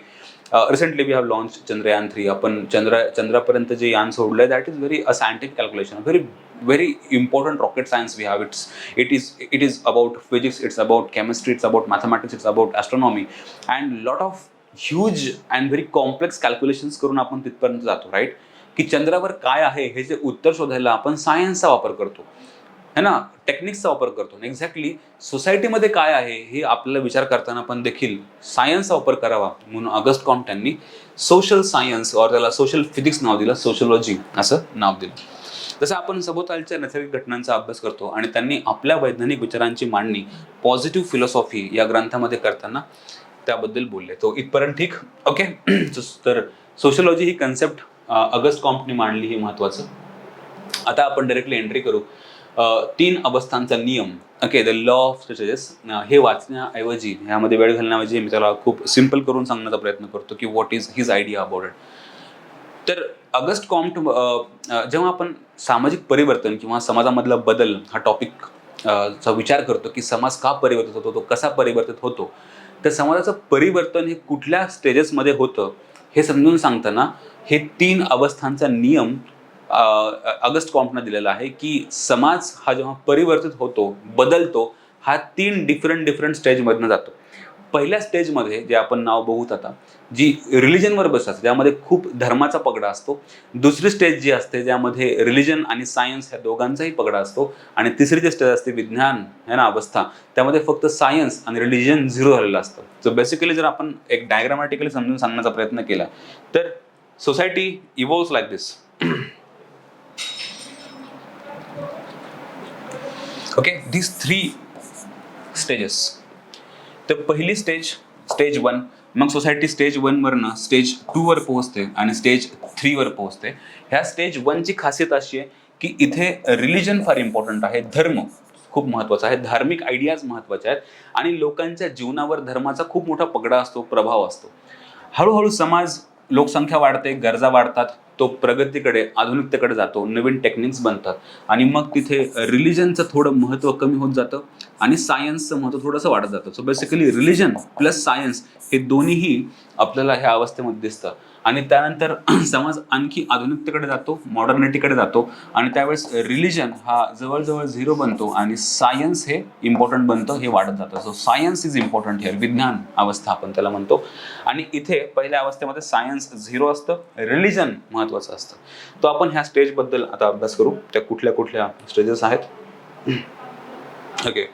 recently we have launch Chandrayaan 3. आपण चंद्रापर्यंत जे यान सोडलंय, that is very a scientific calculation, very important rocket science we have. It is about physics, it's about chemistry, it's about mathematics, it's about astronomy, and lot of huge and very complex calculations करून आपण तिथपर्यंत जातो, right. की चंद्रावर काय आहे हे जे उत्तर शोधायला आपण सायन्सचा वापर करतो, है ना, टेक्निक्सचा वापर करतो. एक्झॅक्टली सोसायटीमध्ये काय आहे हे आपल्याला विचार करताना पण देखील सायन्सचा वापर करावा, म्हणून ऑगस्ट कॉम्ट यांनी सोशल सायन्स और त्याला सोशल फिजिक्स नाव दिलं, सोशिओलॉजी असं नाव दिलं. जसं आपण सभोवतालच्या नैसर्गिक घटनांचा अभ्यास करतो आणि त्यांनी आपल्या वैज्ञानिक विचारांची मांडणी पॉझिटिव्ह फिलॉसॉफी या ग्रंथामध्ये करताना त्याबद्दल बोलले. तो इथपर्यंत ठीक. ओके, तर सोशिओलॉजी ही कन्सेप्ट ऑगस्ट कॉम्टने मांडली, ही महत्वाचं. आता आपण डायरेक्टली एंट्री करू 3 अवस्थांचा नियम. Okay, the law of stages. हे वाचण्याऐवजी, ह्यामध्ये वेळ घालण्याऐवजी मी त्याला खूप सिम्पल करून सांगण्याचा प्रयत्न करतो की what is his idea about it. तर ऑगस्ट कॉम्ट जेव्हा आपण सामाजिक परिवर्तन किंवा समाजामधला बदल हा टॉपिक चा विचार करतो की समाज का परिवर्तित होतो, तो कसा परिवर्तित होतो, तर समाजाचं परिवर्तन हे कुठल्या स्टेजेसमध्ये होतं हे समजून सांगताना हे 3 अवस्थांचा नियम ऑगस्ट कॉम्टनं दिलेला आहे की समाज हा जेव्हा परिवर्तित होतो, बदलतो, हा 3 डिफरंट स्टेजमधनं जातो. पहिल्या स्टेजमध्ये जे आपण नाव बघूत आता, जी रिलिजनवर बसतात ज्यामध्ये खूप धर्माचा पगडा असतो. दुसरी स्टेज जी असते ज्यामध्ये रिलिजन आणि सायन्स ह्या दोघांचाही पगडा असतो. आणि तिसरी जी स्टेज असते विज्ञान है ना अवस्था, त्यामध्ये फक्त सायन्स आणि रिलिजन झिरो झालेलं असतं. सो बेसिकली जर आपण एक डायग्रामॅटिकली समजून सांगण्याचा प्रयत्न केला तर society evolves like this. Okay, these 3 stages. तर पहिली स्टेज, स्टेज 1, मग सोसायटी स्टेज 1 वरनं स्टेज 2 वर पोहोचते आणि स्टेज 3 वर पोहोचते. ह्या स्टेज 1 ची खासियत अशी आहे की इथे रिलिजन फार इम्पॉर्टंट आहे, धर्म खूप महत्त्वाचा आहे, धार्मिक आयडियाज महत्त्वाचे आहेत आणि लोकांच्या जीवनावर धर्माचा खूप मोठा पगडा असतो, प्रभाव असतो. हळूहळू समाज, लोकसंख्या वाढते, गरजा वाढतात, तो प्रगतीकडे, आधुनिकतेकडे जातो, नवीन टेक्निक्स बनतात आणि मग तिथे रिलिजनचं थोडं महत्त्व कमी होत जातं आणि सायन्सचं महत्त्व थोडंसं वाढत जातं. So basically religion plus science हे दोन्हीही आपल्याला ह्या अवस्थेमध्ये दिसतं आणि त्यानंतर समाज आणखी आधुनिकतेकडे जातो, मॉडर्निटीकडे जातो आणि त्यावेळेस रिलिजन हा जवळजवळ झिरो बनतो आणि सायन्स हे इम्पॉर्टंट बनतं, हे वाढत जातं. So science is important here, विज्ञान अवस्था आपण त्याला म्हणतो. आणि इथे पहिल्या अवस्थेमध्ये सायन्स झिरो असतं, रिलिजन महत्त्वाचं असतं. तो आपण ह्या स्टेजबद्दल आता अभ्यास करू, त्या कुठल्या कुठल्या स्टेजेस आहेत. ओके.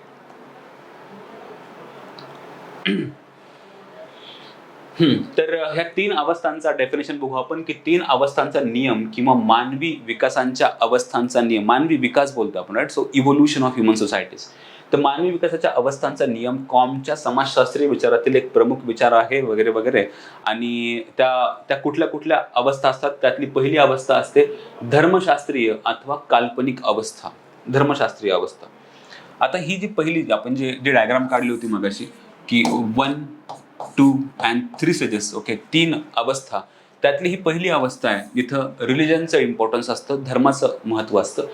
तर ह्या 3 अवस्थांचा डेफिनेशन बघू आपण की 3 अवस्थांचा नियम किंवा मानवी विकासांच्या अवस्थांचा नियम, मानवी विकास बोलतो आपण, right. So evolution of human societies. तर मानवी विकासाच्या अवस्थांचा नियम कॉमच्या समाजशास्त्रीय विचारातील एक प्रमुख विचार आहे वगैरे वगैरे. आणि त्या त्या कुठल्या कुठल्या अवस्था असतात, त्यातली पहिली अवस्था असते धर्मशास्त्रीय अथवा काल्पनिक अवस्था. धर्मशास्त्रीय अवस्था. आता ही जी पहिली आपण जी डायग्राम काढली होती मगाशी की 1, 2 and 3 स्टेजेस, ओके, 3 अवस्था, त्यातली ही पहिली अवस्था आहे जिथं रिलिजनचं इम्पॉर्टन्स असतं, धर्माचं महत्त्व असतं.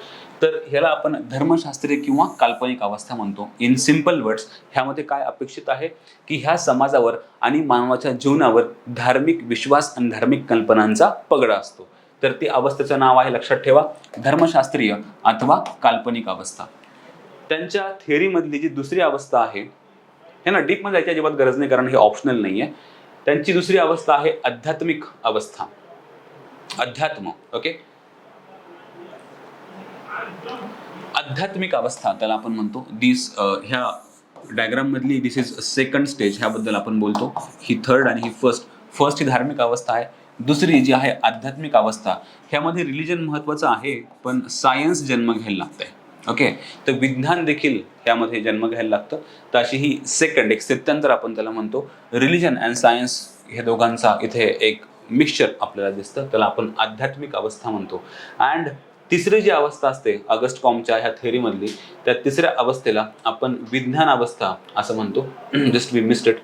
तर ह्याला आपण धर्मशास्त्रीय किंवा काल्पनिक अवस्था म्हणतो. इन सिम्पल वर्ड्स, ह्यामध्ये काय अपेक्षित आहे की ह्या समाजावर आणि मानवाच्या जीवनावर धार्मिक विश्वास आणि धार्मिक कल्पनांचा पगडा असतो. तर ती अवस्थेचं नाव आहे, लक्षात ठेवा, धर्मशास्त्रीय अथवा काल्पनिक अवस्था. त्यांच्या थेअरीमधली जी दुसरी अवस्था आहे, हे ना डीपमध्ये जायची अजिबात गरज नाही कारण हे ऑप्शनल नाही आहे. त्यांची दुसरी अवस्था आहे आध्यात्मिक अवस्था. अध्यात्म, ओके, आध्यात्मिक अवस्था त्याला आपण म्हणतो. ह्या डायग्राम मधली दिस इज सेकंड स्टेज, ह्याबद्दल आपण बोलतो. ही थर्ड आणि ही फर्स्ट ही धार्मिक अवस्था आहे. दुसरी जी आहे आध्यात्मिक अवस्था, ह्यामध्ये रिलिजन महत्वाचं आहे पण सायन्स जन्म घ्यायला लागतंय. ओके, तर विज्ञान देखील यामध्ये जन्म घ्यायला लागतं. तर अशी ही सेकंड, एक स्थित्यंतर आपण त्याला म्हणतो. रिलिजन अँड सायन्स हे दोघांचा इथे एक मिक्सचर आपल्याला दिसतं, त्याला आपण आध्यात्मिक अवस्था म्हणतो. अँड तिसरी जी अवस्था असते ऑगस्ट कॉमच्या ह्या थेअरीमधली, त्या तिसऱ्या अवस्थेला आपण विज्ञान अवस्था असं म्हणतो. Just we missed it.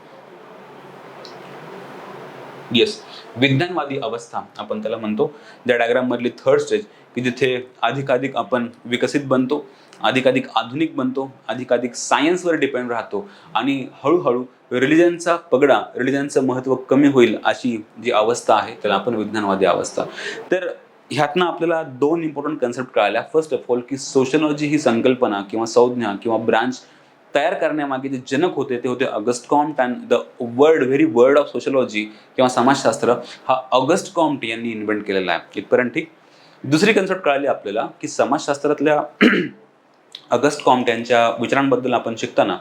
Yes, विज्ञानवादी अवस्था आपण त्याला म्हणतो. त्या डायग्राम मधली थर्ड स्टेज की जिथे अधिकाधिक आपण विकसित बनतो, अधिकाधिक आधुनिक बनतो, अधिकाधिक सायन्सवर डिपेंड राहतो आणि हळूहळू रिलिजनचा पगडा, रिलिजनचं महत्त्व कमी होईल, अशी जी अवस्था आहे त्याला आपण विज्ञानवादी अवस्था. तर ह्यातनं आपल्याला 2 इम्पॉर्टंट कन्सेप्ट कळाल्या. फर्स्ट ऑफ ऑल की सोशलॉजी ही संकल्पना किंवा संज्ञा किंवा ब्रांच तयार करण्यामागे जे जनक होते ते होते August Comte. And the very word of sociology किंवा समाजशास्त्र हा ऑगस्ट कॉम्ट यांनी इन्व्हेंट केलेला आहे. इथपर्यंत ठीक. दुसरी कन्सेप्ट कळाली आपल्याला की समाजशास्त्रातल्या ऑगस्ट कॉम्ट यांच्या विचारांबद्दल आपण शिकताना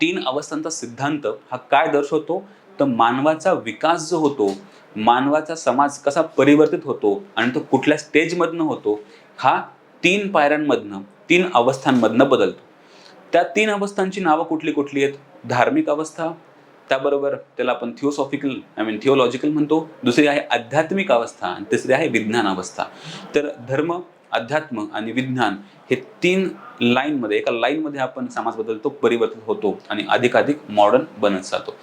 3 अवस्थांचा सिद्धांत हा काय दर्शवतो, तर मानवाचा विकास जो होतो, मानवाचा समाज कसा परिवर्तित होतो आणि तो कुठल्या स्टेजमधनं होतो, हा 3 पायऱ्यांमधनं, 3 अवस्थांमधनं बदलतो. त्या 3 अवस्थांची नावं कुठली कुठली आहेत? धार्मिक अवस्था, त्याबरोबर त्याला आपण थिओलॉजिकल म्हणतो. दुसरी आहे आध्यात्मिक अवस्था आणि तिसरी आहे विज्ञान अवस्था. तर धर्म, अध्यात्म आणि विज्ञान हे 3 लाईनमध्ये, एका लाईनमध्ये आपण समाज बदलतो, परिवर्तित होतो आणि अधिकाधिक मॉडर्न बनत जातो.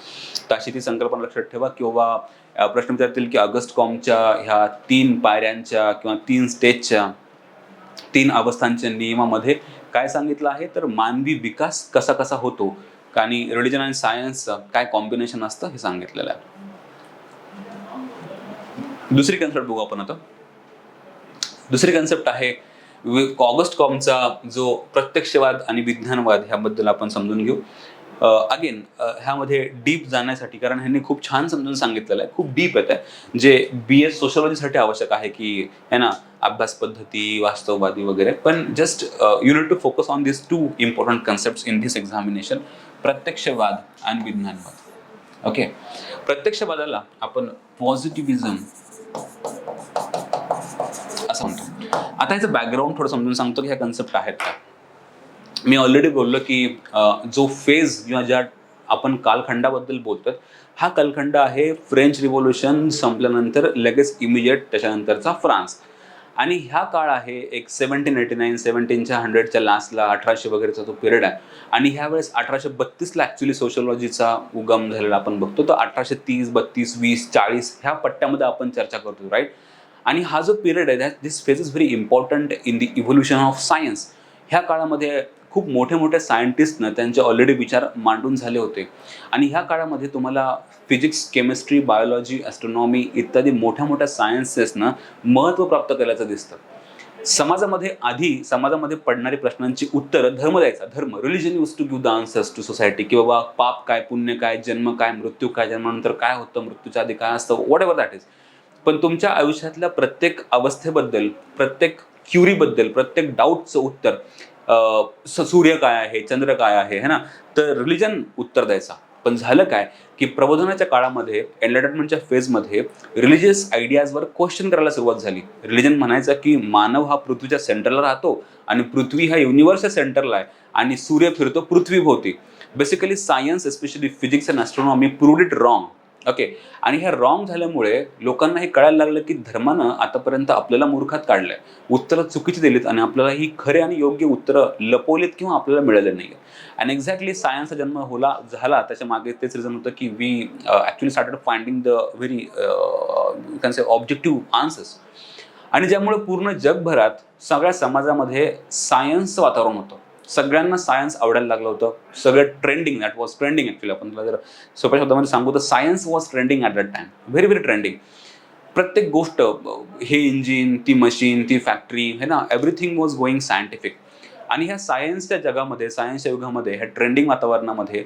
तर अशी ती संकल्पना लक्षात ठेवा. किंवा प्रश्न विचारतील की ऑगस्ट कॉमच्या ह्या 3 पायऱ्यांच्या किंवा 3 स्टेजच्या 3 अवस्थांच्या नियमामध्ये काय सांगितलं आहे, तर मानवी विकास कसा कसा होतो आणि रिलिजन आणि सायन्सचं काय कॉम्बिनेशन असतं हे सांगितलेलं आहे. दुसरी कन्सेप्ट बघू आपण आता. दुसरी कन्सेप्ट आहे ऑगस्ट कॉमचा जो प्रत्यक्षवाद आणि विज्ञानवाद ह्याबद्दल आपण समजून घेऊ. अगेन ह्यामध्ये डीप जाण्यासाठी, कारण ह्यांनी खूप छान समजून सांगितलेलं आहे, खूप डीप येत आहे, जे BS सोशलॉजीसाठी आवश्यक आहे की है ना, अभ्यास पद्धती, वास्तववादी वगैरे. पण just you need to focus on this 2 important concepts in this examination, प्रत्यक्षवाद आणि विज्ञानवाद. ओके, प्रत्यक्षवादाला आपण पॉझिटिव्हिझम असं म्हणतो. आता ह्याचं बॅकग्राऊंड थोडं समजून सांगतो की ह्या कन्सेप्ट आहेत का. मी ऑलरेडी बोललो की जो फेज किंवा ज्या आपण कालखंडाबद्दल बोलतोय, हा कालखंड आहे फ्रेंच रिव्होल्यूशन संपल्यानंतर लगेच इमिजिएट त्याच्यानंतरचा फ्रान्स. आणि ह्या काळ आहे एक 1789, 1700च्या लास्टला 1800 वगैरेचा तो पिरियड आहे. आणि ह्यावेळेस 1832ला ॲक्च्युली सोशलॉजीचा उगम झालेला आपण बघतो. तर 1830, 32, 20, 40 ह्या पट्ट्यामध्ये आपण चर्चा करतो, राईट. आणि हा जो पिरियड आहे, this phase is very important in the evolution of science. ह्या काळामध्ये खूप मोठे मोठे सायंटिस्टनं त्यांचे ऑलरेडी विचार मांडून झाले होते. आणि ह्या काळामध्ये तुम्हाला फिजिक्स, केमिस्ट्री, बायोलॉजी, ॲस्ट्रॉनॉमी इत्यादी मोठ्या मोठ्या सायन्सेसनं महत्त्व प्राप्त केल्याचं दिसतं. समाजामध्ये पडणारी प्रश्नांची उत्तरं धर्म द्यायचा. धर्म, religion use to give the answers to society, की बाबा पाप काय, पुण्य काय, जन्म काय, मृत्यू काय, जन्मानंतर काय होतं, मृत्यूच्या आधी काय असतं, व्हॉट एव्हर दॅट इज. पण तुमच्या आयुष्यातल्या प्रत्येक अवस्थेबद्दल, प्रत्येक क्युरीबद्दल, प्रत्येक डाऊटचं उत्तर सूर्य काय आहे, चंद्र काय आहे, है ना, तर रिलिजन उत्तर द्यायचा. पण झालं काय की प्रबोधनाच्या काळामध्ये, एनलाइटमेंटच्या फेजमध्ये रिलिजियस आयडियाजवर क्वेश्चन करायला सुरुवात झाली. रिलिजन म्हणायचं की मानव हा पृथ्वीच्या सेंटरला राहतो आणि पृथ्वी हा युनिव्हर्सच्या सेंटरला आहे आणि सूर्य फिरतो पृथ्वीभोवती. Basically science, especially physics and astronomy, proved it wrong. Okay, आणि ह्या रॉंग झाल्यामुळे लोकांना हे कळायला लागलं की धर्मानं आतापर्यंत आपल्याला मूर्खात काढलंय, उत्तरं चुकीची दिलीत आणि आपल्याला ही खरे आणि योग्य उत्तरं लपवलीत किंवा आपल्याला मिळाले नाही. आणि एक्झॅक्टली सायन्सचा जन्म झाला त्याच्या मागे तेच रिझन होतं की we actually started finding the very can say objective answers. आणि ज्यामुळे पूर्ण जगभरात सगळ्या समाजामध्ये सायन्सचं वातावरण होतं. सगळ्यांना सायन्स आवडायला लागलं होतं. सगळं trending, that was trending actually. आपण तुला जर सोप्या शब्दामध्ये सांगू तर science was trending at that time, very very trending. प्रत्येक गोष्ट, हे इंजिन, ती मशीन, ती फॅक्टरी, है ना, एव्हरीथिंग वॉज गोईंग सायंटिफिक. आणि ह्या सायन्सच्या जगामध्ये, सायन्सच्या युगामध्ये, ह्या ट्रेंडिंग वातावरणामध्ये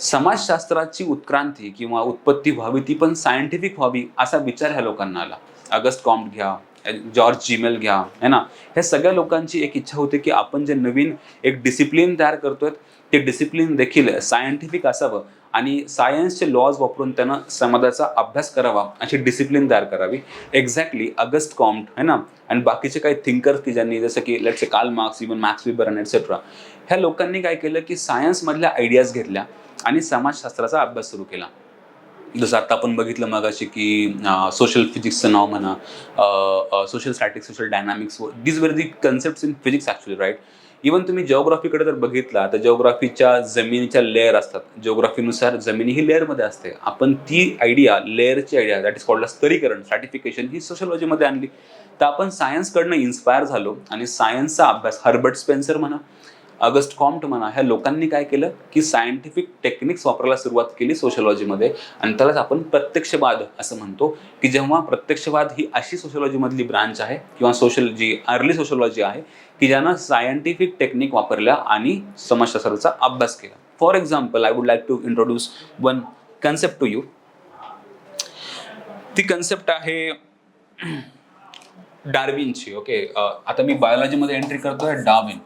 समाजशास्त्राची उत्क्रांती किंवा उत्पत्ती व्हावी, ती पण सायंटिफिक व्हावी असा विचार ह्या लोकांना आला. ऑगस्ट कॉम्ट घ्या, जॉर्ज जिमेल घ्या, है ना, ह्या सगळ्या लोकांची एक इच्छा होती की आपण जे नवीन एक डिसिप्लिन तयार करतोय ते डिसिप्लिन देखील सायंटिफिक असावं आणि सायन्सचे लॉज वापरून त्यानं समाजाचा अभ्यास करावा, अशी डिसिप्लिन तयार करावी. एक्झॅक्टली ऑगस्ट कॉम्ट, है ना, आणि बाकीचे काही थिंकर्स की ज्यांनी, जसं की let's say Karl Marx, even max weber and etcetera, ह्या लोकांनी काय केलं की सायन्समधल्या आयडियाज घेतल्या आणि समाजशास्त्राचा अभ्यास सुरू केला. जसं आता आपण बघितलं मगाशी की सोशल फिजिक्सचं नाव म्हणा, social statics, social dynamics, these were the concepts in physics actually, right. Even तुम्ही जिओग्राफीकडे जर बघितला तर जिओग्राफीच्या जमिनीच्या लेअर असतात. जिओग्राफीनुसार जमिनी ही लेअरमध्ये असते. आपण ती आयडिया, लेअरची आयडिया, दॅट इज कॉल्ड स्तरीकरण, स्ट्रॅटिफिकेशन, ही सोशलॉजीमध्ये आणली. तर आपण सायन्सकडनं इन्स्पायर झालो आणि सायन्सचा अभ्यास, हर्बर्ट स्पेन्सर म्हणा, ऑगस्ट कॉम्ट म्हणा, ह्या लोकांनी काय केलं की सायंटिफिक टेक्निक्स वापरायला सुरुवात केली सोशलॉजीमध्ये. आणि त्यालाच आपण प्रत्यक्षवाद असं म्हणतो, की जेव्हा प्रत्यक्षवाद ही अशी सोशलॉजीमधली ब्रांच आहे किंवा जी अर्ली सोशलॉजी आहे की ज्यानं सायंटिफिक टेक्निक वापरल्या आणि समाजशास्त्राचा अभ्यास केला. For example, I would like to introduce one concept to you. ती कन्सेप्ट आहे डार्विनची. ओके, आता मी बायोलॉजीमध्ये एंट्री करतोय. डार्विन,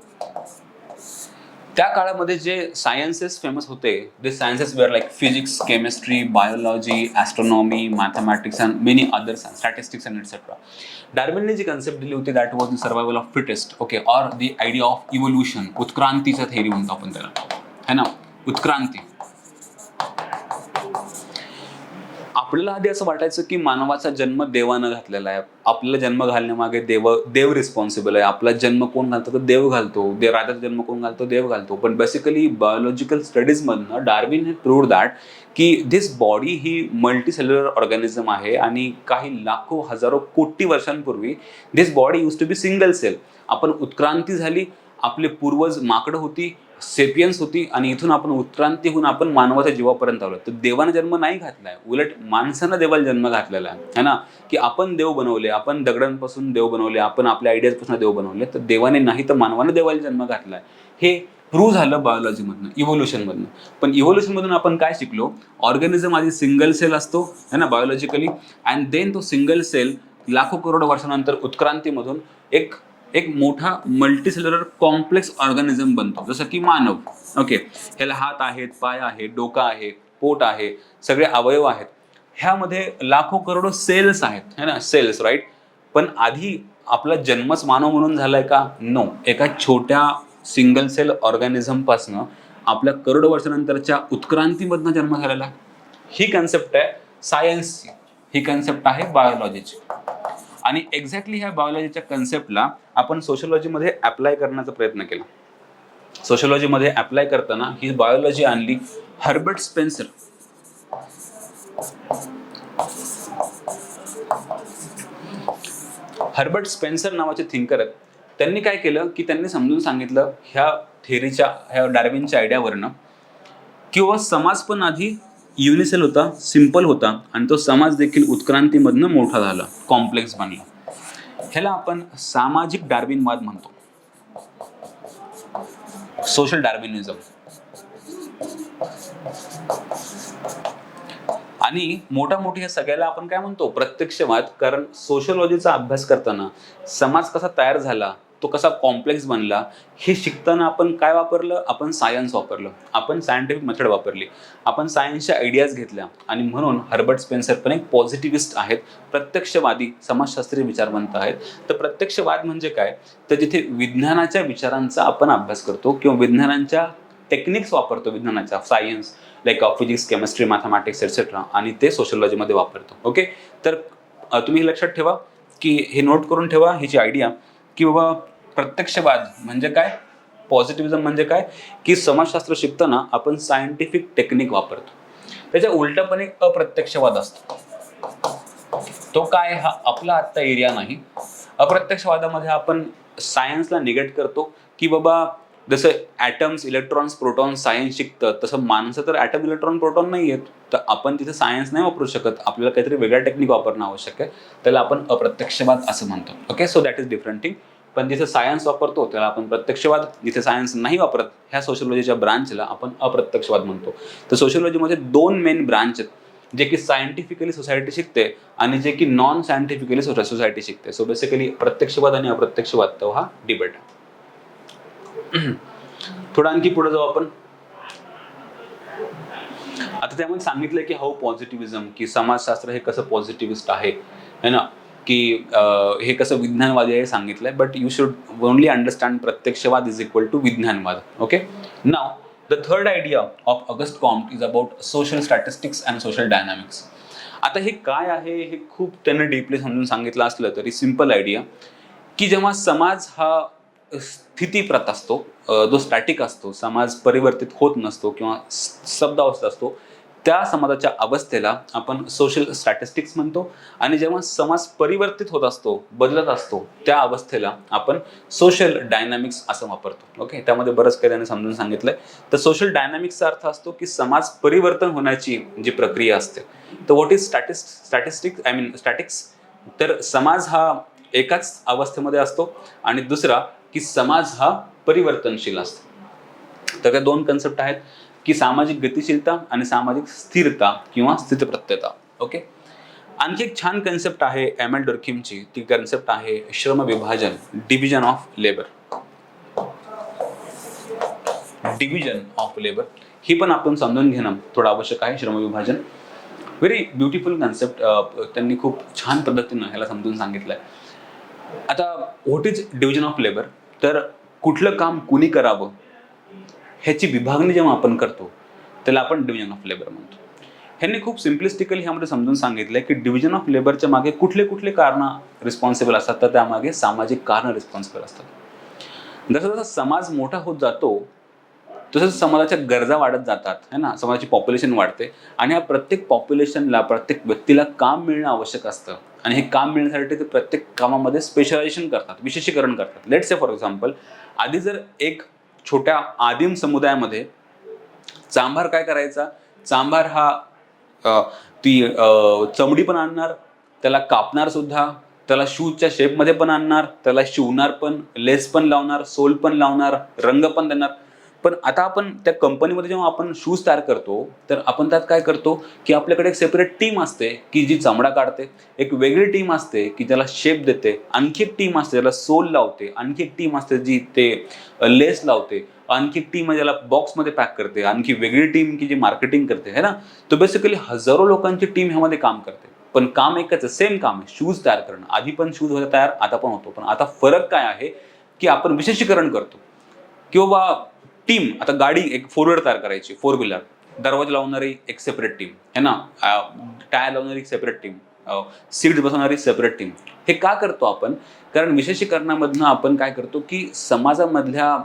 त्या काळामध्ये जे सायन्सेस फेमस होते, the sciences were like physics, chemistry, biology, astronomy, mathematics and many other science, statistics and etcetera. डार्विनने जी कन्सेप्ट दिली होती, that was the survival of fittest. Okay, or the idea of evolution, उत्क्रांतीचा theory म्हणतो आपण त्याला, है ना, उत्क्रांती. आपल्याला आधी असं वाटायचं की मानवाचा जन्म देवानं घातलेला आहे. आपल्याला जन्म घालण्यामागे देव रिस्पॉन्सिबल आहे. आपला जन्म कोण घालतो तर देव घालतो. राजाचा जन्म कोण घालतो? देव घालतो. पण बेसिकली बायोलॉजिकल स्टडीजमधनं डार्विन हे प्रूव्ड दॅट की धिस बॉडी ही मल्टीसेल्युलर ऑर्गॅनिझम आहे आणि काही लाखो हजारो कोटी वर्षांपूर्वी this body use to be single cell. आपण उत्क्रांती झाली, आपले पूर्वज माकडं होती, सेपियन्स होती आणि इथून आपण उत्क्रांती होऊन आपण मानवाच्या जीवापर्यंत आलो. तर देवानं जन्म नाही घातलाय, उलट माणसानं देवाला जन्म घातलेला आहे ना, की आपण देव बनवले, आपण दगडांपासून देव बनवले, आपण आपल्या आयडियाजपासून देव बनवले. तर देवाने नाही तर मानवाने देवाला जन्म घातलाय. हे प्रूव्ह झालं बायोलॉजीमधनं, इव्होल्युशनमधनं. पण इव्होल्युशनमधून आपण काय शिकलो? ऑर्गॅनिझम आधी सिंगल सेल असतो है ना बायोलॉजिकली, अँड देन तो सिंगल सेल लाखो करोड वर्षानंतर उत्क्रांतीमधून एक एक मोठा मल्टीसेल्युलर कॉम्प्लेक्स ऑर्गॅनिझम बनतो, जसं की मानव. ओके, ह्याला हात आहेत, पाय आहे, डोका आहे, पोट आहे, सगळे अवयव आहेत. ह्यामध्ये लाखो करोडो सेल्स आहेत है ना, सेल्स राईट. पण आधी आपला जन्मच मानव म्हणून झालाय का? नो. एका छोट्या सिंगल सेल ऑर्गॅनिझम पासनं आपल्या करोडो वर्षानंतरच्या उत्क्रांतीमधनं जन्म झालेला. ही कन्सेप्ट आहे सायन्सची, ही कन्सेप्ट आहे बायोलॉजीची. आणि एक्झॅक्टली ह्या बायोलॉजीच्या कन्सेप्टला आपण सोशियोलॉजीमध्ये अप्लाय करण्याचा प्रयत्न केला. सोशियोलॉजीमध्ये अप्लाय करताना ही बायोलॉजी आणली हर्बर्ट स्पेन्सर. हर्बर्ट स्पेन्सर नावाचे थिंकर आहेत. त्यांनी काय केलं की त्यांनी समजून सांगितलं ह्या थेअरीच्या, ह्या डार्विनच्या आयडियावरनं, किंवा समाज पण आधी युनिसेल होता, सिंपल होता, आणि तो समाज देखील उत्क्रांतीमधनं मोठा झाला, कॉम्प्लेक्स बनला. ह्याला आपण सामाजिक डार्विनवाद म्हणतो, सोशल डार्विनिझम. आणि मोठा ह्या सगळ्याला आपण काय म्हणतो? प्रत्यक्षवाद. कारण सोशियोलॉजीचा अभ्यास करताना समाज कसा तयार झाला, तो कसा कॉम्प्लेक्स बनला, हे शिकताना आपण काय वापरलं? आपण सायन्स वापरलं, आपण सायंटिफिक मेथड वापरली, आपण सायन्सच्या आयडियाज घेतल्या. आणि म्हणून हर्बर्ट स्पेन्सर पण एक पॉझिटिव्हिस्ट आहेत, प्रत्यक्षवादी समाजशास्त्रीय विचारवंत आहेत. तर प्रत्यक्षवाद म्हणजे काय? तर जिथे विज्ञानाच्या विचारांचा आपण अभ्यास करतो किंवा विज्ञानाच्या टेक्निक्स वापरतो, विज्ञानाच्या science like physics, chemistry, mathematics etcetera, आणि ते सोशियोलॉजीमध्ये वापरतो. ओके, तर तुम्ही लक्षात ठेवा की हे नोट करून ठेवा ह्याची आयडिया, की बाबा प्रत्यक्षवाद म्हणजे काय, पॉझिटिव्हिझम म्हणजे काय, की समाजशास्त्र शिकताना आपण सायंटिफिक टेक्निक वापरतो. त्याच्या उलटपणे अप्रत्यक्षवाद असतो. तो काय? हा आपला आत्ता एरिया नाही. अप्रत्यक्षवादामध्ये आपण सायन्सला निगेट करतो, की बाबा जसं ॲटम्स, इलेक्ट्रॉन्स, प्रोटॉन सायन्स शिकतं, तसं माणसं तर ॲटम, इलेक्ट्रॉन, प्रोटॉन नाही आहेत. तर आपण तिथे सायन्स नाही वापरू शकत, आपल्याला काहीतरी वेगळ्या टेक्निक वापरणं आवश्यक आहे. त्याला आपण अप्रत्यक्षवाद असं म्हणतो. Okay, so that is different thing. पण जिथे सायन्स वापरतो त्याला आपण प्रत्यक्षवाद, जिथे सायन्स नाही वापरत ह्या सोशियोलॉजीच्या ब्रांचला आपण अप्रत्यक्षवाद म्हणतो. तर सोशियोलॉजीमध्ये 2 मेन ब्रांच आहेत, जे की सायंटिफिकली सोसायटी शिकते आणि जे की नॉन सायंटिफिकली सोसायटी शिकते. सो बेसिकली प्रत्यक्षवाद आणि अप्रत्यक्षवाद तो हा डिबेट आहे. थोडं आणखी पुढे जाऊ आपण. आता त्यामध्ये सांगितलं की हाऊ पॉझिटिव्हिझम, की समाजशास्त्र हे कसं पॉझिटिव्हिस्ट आहे है ना, की हे कसं विज्ञानवादी आहे सांगितलंय. But you should only understand प्रत्यक्षवाद इज इक्वल टू विज्ञानवाद. Okay, now the third idea of August Comte is about social statistics and social dynamics. आता हे काय आहे हे खूप त्यांनी डीपली समजून सांगितलं असलं तरी सिंपल आयडिया, की जेव्हा समाज हा स्थितीप्रत असतो, जो स्टॅटिक असतो, समाज परिवर्तित होत नसतो किंवा स्तब्धावस्थेत असतो, त्या समाजाच्या अवस्थेला आपण सोशल स्टॅटिस्टिक्स म्हणतो. आणि जेव्हा समाज परिवर्तित होत असतो, बदलत असतो, त्या अवस्थेला आपण सोशल डायनामिक्स असं वापरतो. ओके, त्यामध्ये बरंच काही त्याने समजून सांगितलंय. तर सोशल डायनामिक्सचा अर्थ असतो की समाज परिवर्तन होण्याची जी प्रक्रिया असते. तर what is statistics, I mean statics. तर समाज हा एकाच अवस्थेमध्ये असतो आणि दुसरा की समाज हा परिवर्तनशील असतो. तर त्या 2 कन्सेप्ट आहेत, की सामाजिक गतिशीलता आणि सामाजिक स्थिरता किंवा स्थितप्रत्ययता. ओके, आणखी एक छान कन्सेप्ट आहे एम.एल. डर्खीमची. ती कन्सेप्ट आहे श्रम विभाजन, division of labour. Division of labour ही पण आपण समजून घेणं थोडं आवश्यक आहे. श्रम विभाजन व्हेरी ब्युटिफुल कन्सेप्ट, त्यांनी खूप छान पद्धतीनं ह्याला समजून सांगितलंय. आता what is division of labour, तर कुठलं काम कुणी करावं ह्याची विभागणी जेव्हा आपण करतो त्याला आपण डिव्हिजन ऑफ लेबर म्हणतो. ह्यांनी खूप सिम्प्लिस्टिकली ह्यामध्ये समजून सांगितलंय की डिव्हिजन ऑफ लेबरच्या मागे कुठले कुठले कारणं रिस्पॉन्सिबल असतात, तर त्यामागे सामाजिक कारणं रिस्पॉन्सिबल असतात. जसं जसं समाज मोठा होत जातो तसंच समाजाच्या गरजा वाढत जातात है ना, समाजाची पॉप्युलेशन वाढते आणि या प्रत्येक पॉप्युलेशनला, प्रत्येक व्यक्तीला काम मिळणं आवश्यक असतं आणि हे काम मिळण्यासाठी ते प्रत्येक कामामध्ये स्पेशलायझेशन करतात, विशेषीकरण करतात. लेट्स से फॉर एक्झाम्पल, आधी जर एक छोट्या आदिम समुदायामध्ये चांभार काय करायचा, चांभार हा चमडी पण आणणार, त्याला कापणार सुद्धा, त्याला शूजच्या शेपमध्ये पण आणणार, त्याला शिवणार पण, लेस पण लावणार, सोल पण लावणार, रंग पण देणार. पण आता आपण त्या कंपनीमध्ये जेव्हा आपण शूज तयार करतो, तर आपण त्यात काय करतो की आपल्याकडे एक सेपरेट टीम असते की जी चामडा काढते, एक वेगळी टीम असते की ज्याला शेप देते, आणखी एक टीम असते ज्याला सोल लावते, आणखी एक टीम असते जी ते लेस लावते, आणखी एक टीम ज्याला बॉक्समध्ये पॅक करते, आणखी वेगळी टीम की जी मार्केटिंग करते है ना. तर बेसिकली हजारो लोकांची टीम ह्यामध्ये काम करते, पण काम एकच आहे, सेम काम आहे, शूज तयार करणं. आधी पण शूज होते तयार, आता पण होतो, पण आता फरक काय आहे की आपण विशेषीकरण करतो किंवा टीम. आता गाडी एक फोर व्हीलर तयार करायची, फोर व्हीलर, दरवाजा लावणारी एक सेपरेट टीम है ना, टायर लावणारी एक सेपरेट टीम, सीट बसवणारी सेपरेट टीम. हे का करतो आपण? कारण विशेषीकरणामधनं आपण काय करतो की समाजामधल्या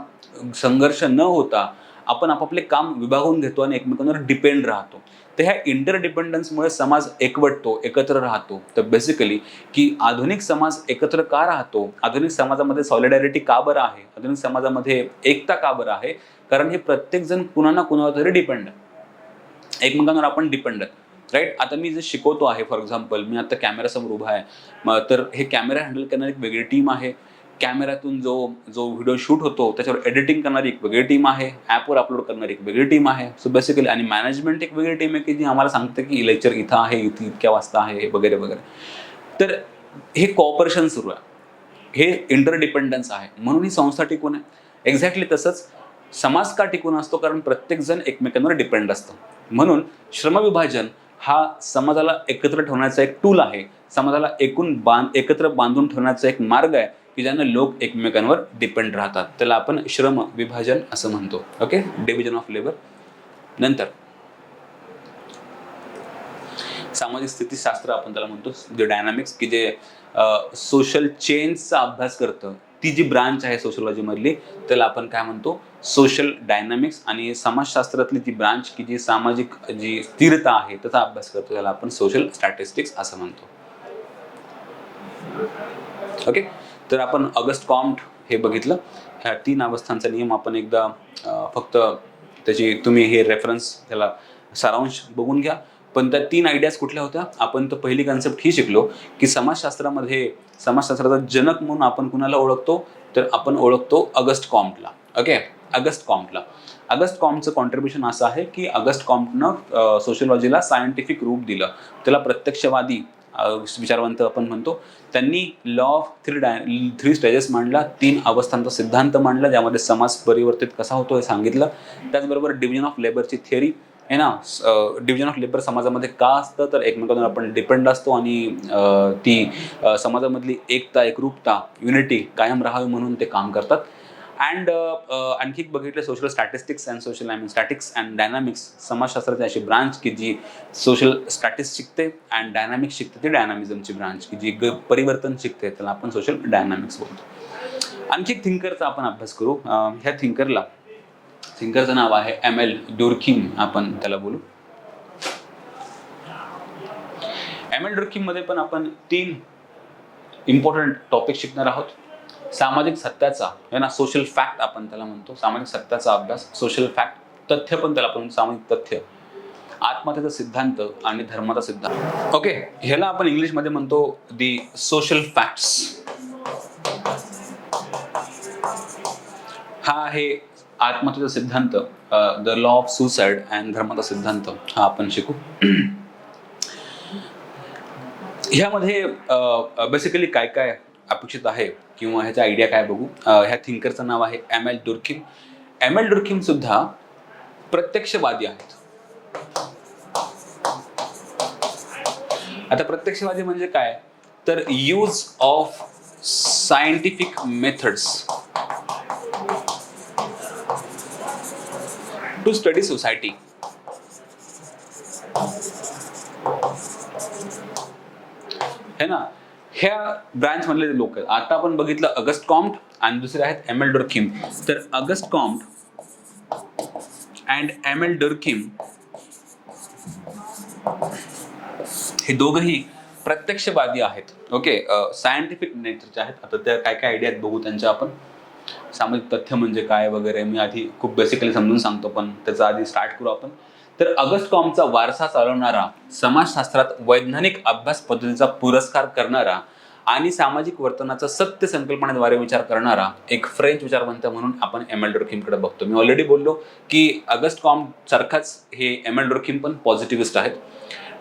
संघर्ष न होता आपण आपापले काम विभागून घेतो आणि एकमेकांवर डिपेंड राहतो. तर ह्या इंटरडिपेंडन्समुळे समाज एकवटतो, एकत्र राहतो. तर बेसिकली की आधुनिक समाज एकत्र का राहतो, आधुनिक समाजामध्ये सॉलिडॅरिटी का बरं आहे, आधुनिक समाजामध्ये एकता का बरं आहे? कारण हे प्रत्येकजण कुणा ना कुणावर तरी डिपेंड आहे, एकमेकांवर आपण डिपेंड आहे, राईट. आता मी जे शिकवतो आहे, फॉर एक्झाम्पल मी आता कॅमेरासमोर उभा आहे, तर हे कॅमेरा हँडल करणारी एक वेगळी टीम आहे, कॅमेऱ्यातून जो जो व्हिडिओ शूट होतो त्याच्यावर एडिटिंग करणारी एक वेगळी टीम आहे, ॲपवर अपलोड करणारी एक वेगळी टीम आहे. सो बेसिकली आणि मॅनेजमेंट एक वेगळी टीम आहे की जी आम्हाला सांगते की लेक्चर इथं आहे, इथे इतक्या वाजता आहे वगैरे वगैरे. तर हे कॉपरेशन सुरू आहे, हे इंटरडिपेंडन्स आहे, म्हणून ही संस्था टिकून आहे. एक्झॅक्टली तसंच समाज का टिकून असतो, कारण प्रत्येकजण एकमेकांवर डिपेंड असतं. म्हणून श्रमविभाजन हा समाजाला एकत्र ठेवण्याचा एक टूल आहे, समाजाला एकत्र बांधून ठेवण्याचा एक मार्ग आहे की ज्यानं लोक एकमेकांवर डिपेंड राहतात. त्याला आपण श्रम विभाजन असं म्हणतो. Okay, division of labour. नंतर सामाजिक स्थितीशास्त्र आपण त्याला म्हणतो, जे डायनामिक्स की जे सोशल चेंजचा अभ्यास करतं, ती जी ब्रांच आहे सोशलॉजी मधली त्याला आपण काय म्हणतो, सोशल डायनामिक्स. आणि समाजशास्त्रातली जी ब्रांच की जी सामाजिक जी स्थिरता आहे त्याचा अभ्यास करतो त्याला आपण सोशल स्टॅटिस्टिक्स असं म्हणतो. ओके, तर आपण ऑगस्ट कॉम्ट हे बघितलं. ह्या 3 अवस्थांचा नियम आपण एकदा फक्त त्याची तुम्ही हे रेफरन्स त्याला सारांश बघून घ्या. पण त्या 3 आयडियाज कुठल्या होत्या? आपण तर पहिली कन्सेप्ट ही शिकलो की समाजशास्त्रामध्ये समाजशास्त्राचा जनक म्हणून आपण कुणाला ओळखतो, तर आपण ओळखतो ऑगस्ट कॉम्टला. ओके, ऑगस्ट कॉम्टला. ऑगस्ट कॉम्टचं कॉन्ट्रीब्युशन असं आहे की ऑगस्ट कॉम्टनं सोशिओलॉजीला सायंटिफिक रूप दिलं, त्याला प्रत्यक्षवादी विचारवंत आपण म्हणतो. त्यांनी लॉ ऑफ 3 स्टेजेस मांडला, 3 अवस्थांचा सिद्धांत मांडला, ज्यामध्ये समाज परिवर्तित कसा होतो हे सांगितलं. त्याचबरोबर डिव्हिजन ऑफ लेबरची थिअरी आहे ना, डिव्हिजन ऑफ लेबर समाजामध्ये का असतं, तर एकमेकांवर आपण डिपेंड असतो आणि ती समाजामधली एकता, एकरूपता, युनिटी कायम राहावी म्हणून ते काम करतात. अँड आणखी एक बघितलं social statistics and social statics and dynamics, समाजशास्त्राची अशी ब्रांच की जी सोशल स्टॅटिक्स शिकते अँड डायनामिक्स शिकते, ती डायनामिझमची ब्रांच की जी परिवर्तन शिकते, त्याला आपण सोशल डायनामिक्स बोलतो. आणखी एक थिंकरचा आपण अभ्यास करू. ह्या थिंकरचं नाव आहे एमेल ड्युर्खीम, आपण त्याला बोलू. एमेल ड्युर्खीम मध्ये पण आपण 3 इम्पॉर्टंट टॉपिक शिकणार आहोत. सामाजिक सत्याचा आहे ना, सोशल फॅक्ट आपण त्याला म्हणतो, सामाजिक सत्याचा अभ्यास, सोशल फॅक्ट, तथ्य पण त्याला आपण सामाजिक तथ्य, आत्महत्येचा सिद्धांत आणि धर्माचा सिद्धांत. ओके, ह्याला आपण इंग्लिशमध्ये म्हणतो दी सोशल फॅक्ट्स. हा आहे आत्महत्येचा सिद्धांत, the law of suicide and धर्माचा सिद्धांत, हा आपण शिकू. ह्यामध्ये बेसिकली काय काय अपेक्षित आहे किंवा ह्याचा आयडिया काय बघू. ह्या थिंकरचं नाव आहे एमेल ड्युर्खीम. एमेल ड्युर्खीम सुद्धा प्रत्यक्षवादी आहेत. आता प्रत्यक्षवादी म्हणजे काय, तर use of scientific methods to study society. है ना, ह्या ब्रांच मधले लोक आहेत. आता आपण बघितलं अगस्ट कॉम्ट आणि दुसरे आहेत एम एल डुर्किम. तर August Comte and M L Durkheim हे दोघंही प्रत्यक्षवादी आहेत. ओके, सायंटिफिक नेचरचे आहेत. आता त्या काय काय आयडिया आहेत बघू त्यांच्या आपण. सामाजिक तथ्य म्हणजे काय वगैरे मी आधी खूप बेसिकली समजून सांगतो, पण त्याचा आधी स्टार्ट करू आपण. तर अगस्ट कॉम्टचा वारसा चालवणारा, समाजशास्त्रात वैज्ञानिक अभ्यास पद्धतीचा पुरस्कार करणारा आणि सामाजिक वर्तनाचा सत्य संकल्पनेद्वारे विचार करणारा एक फ्रेंच विचारवंत म्हणून आपण एम एल डुर्किमकडे बघतो. मी ऑलरेडी बोललो की अगस्ट कॉम्ट सारखाच हे एम एल डुर्किम पण पॉझिटिव्हिस्ट आहेत.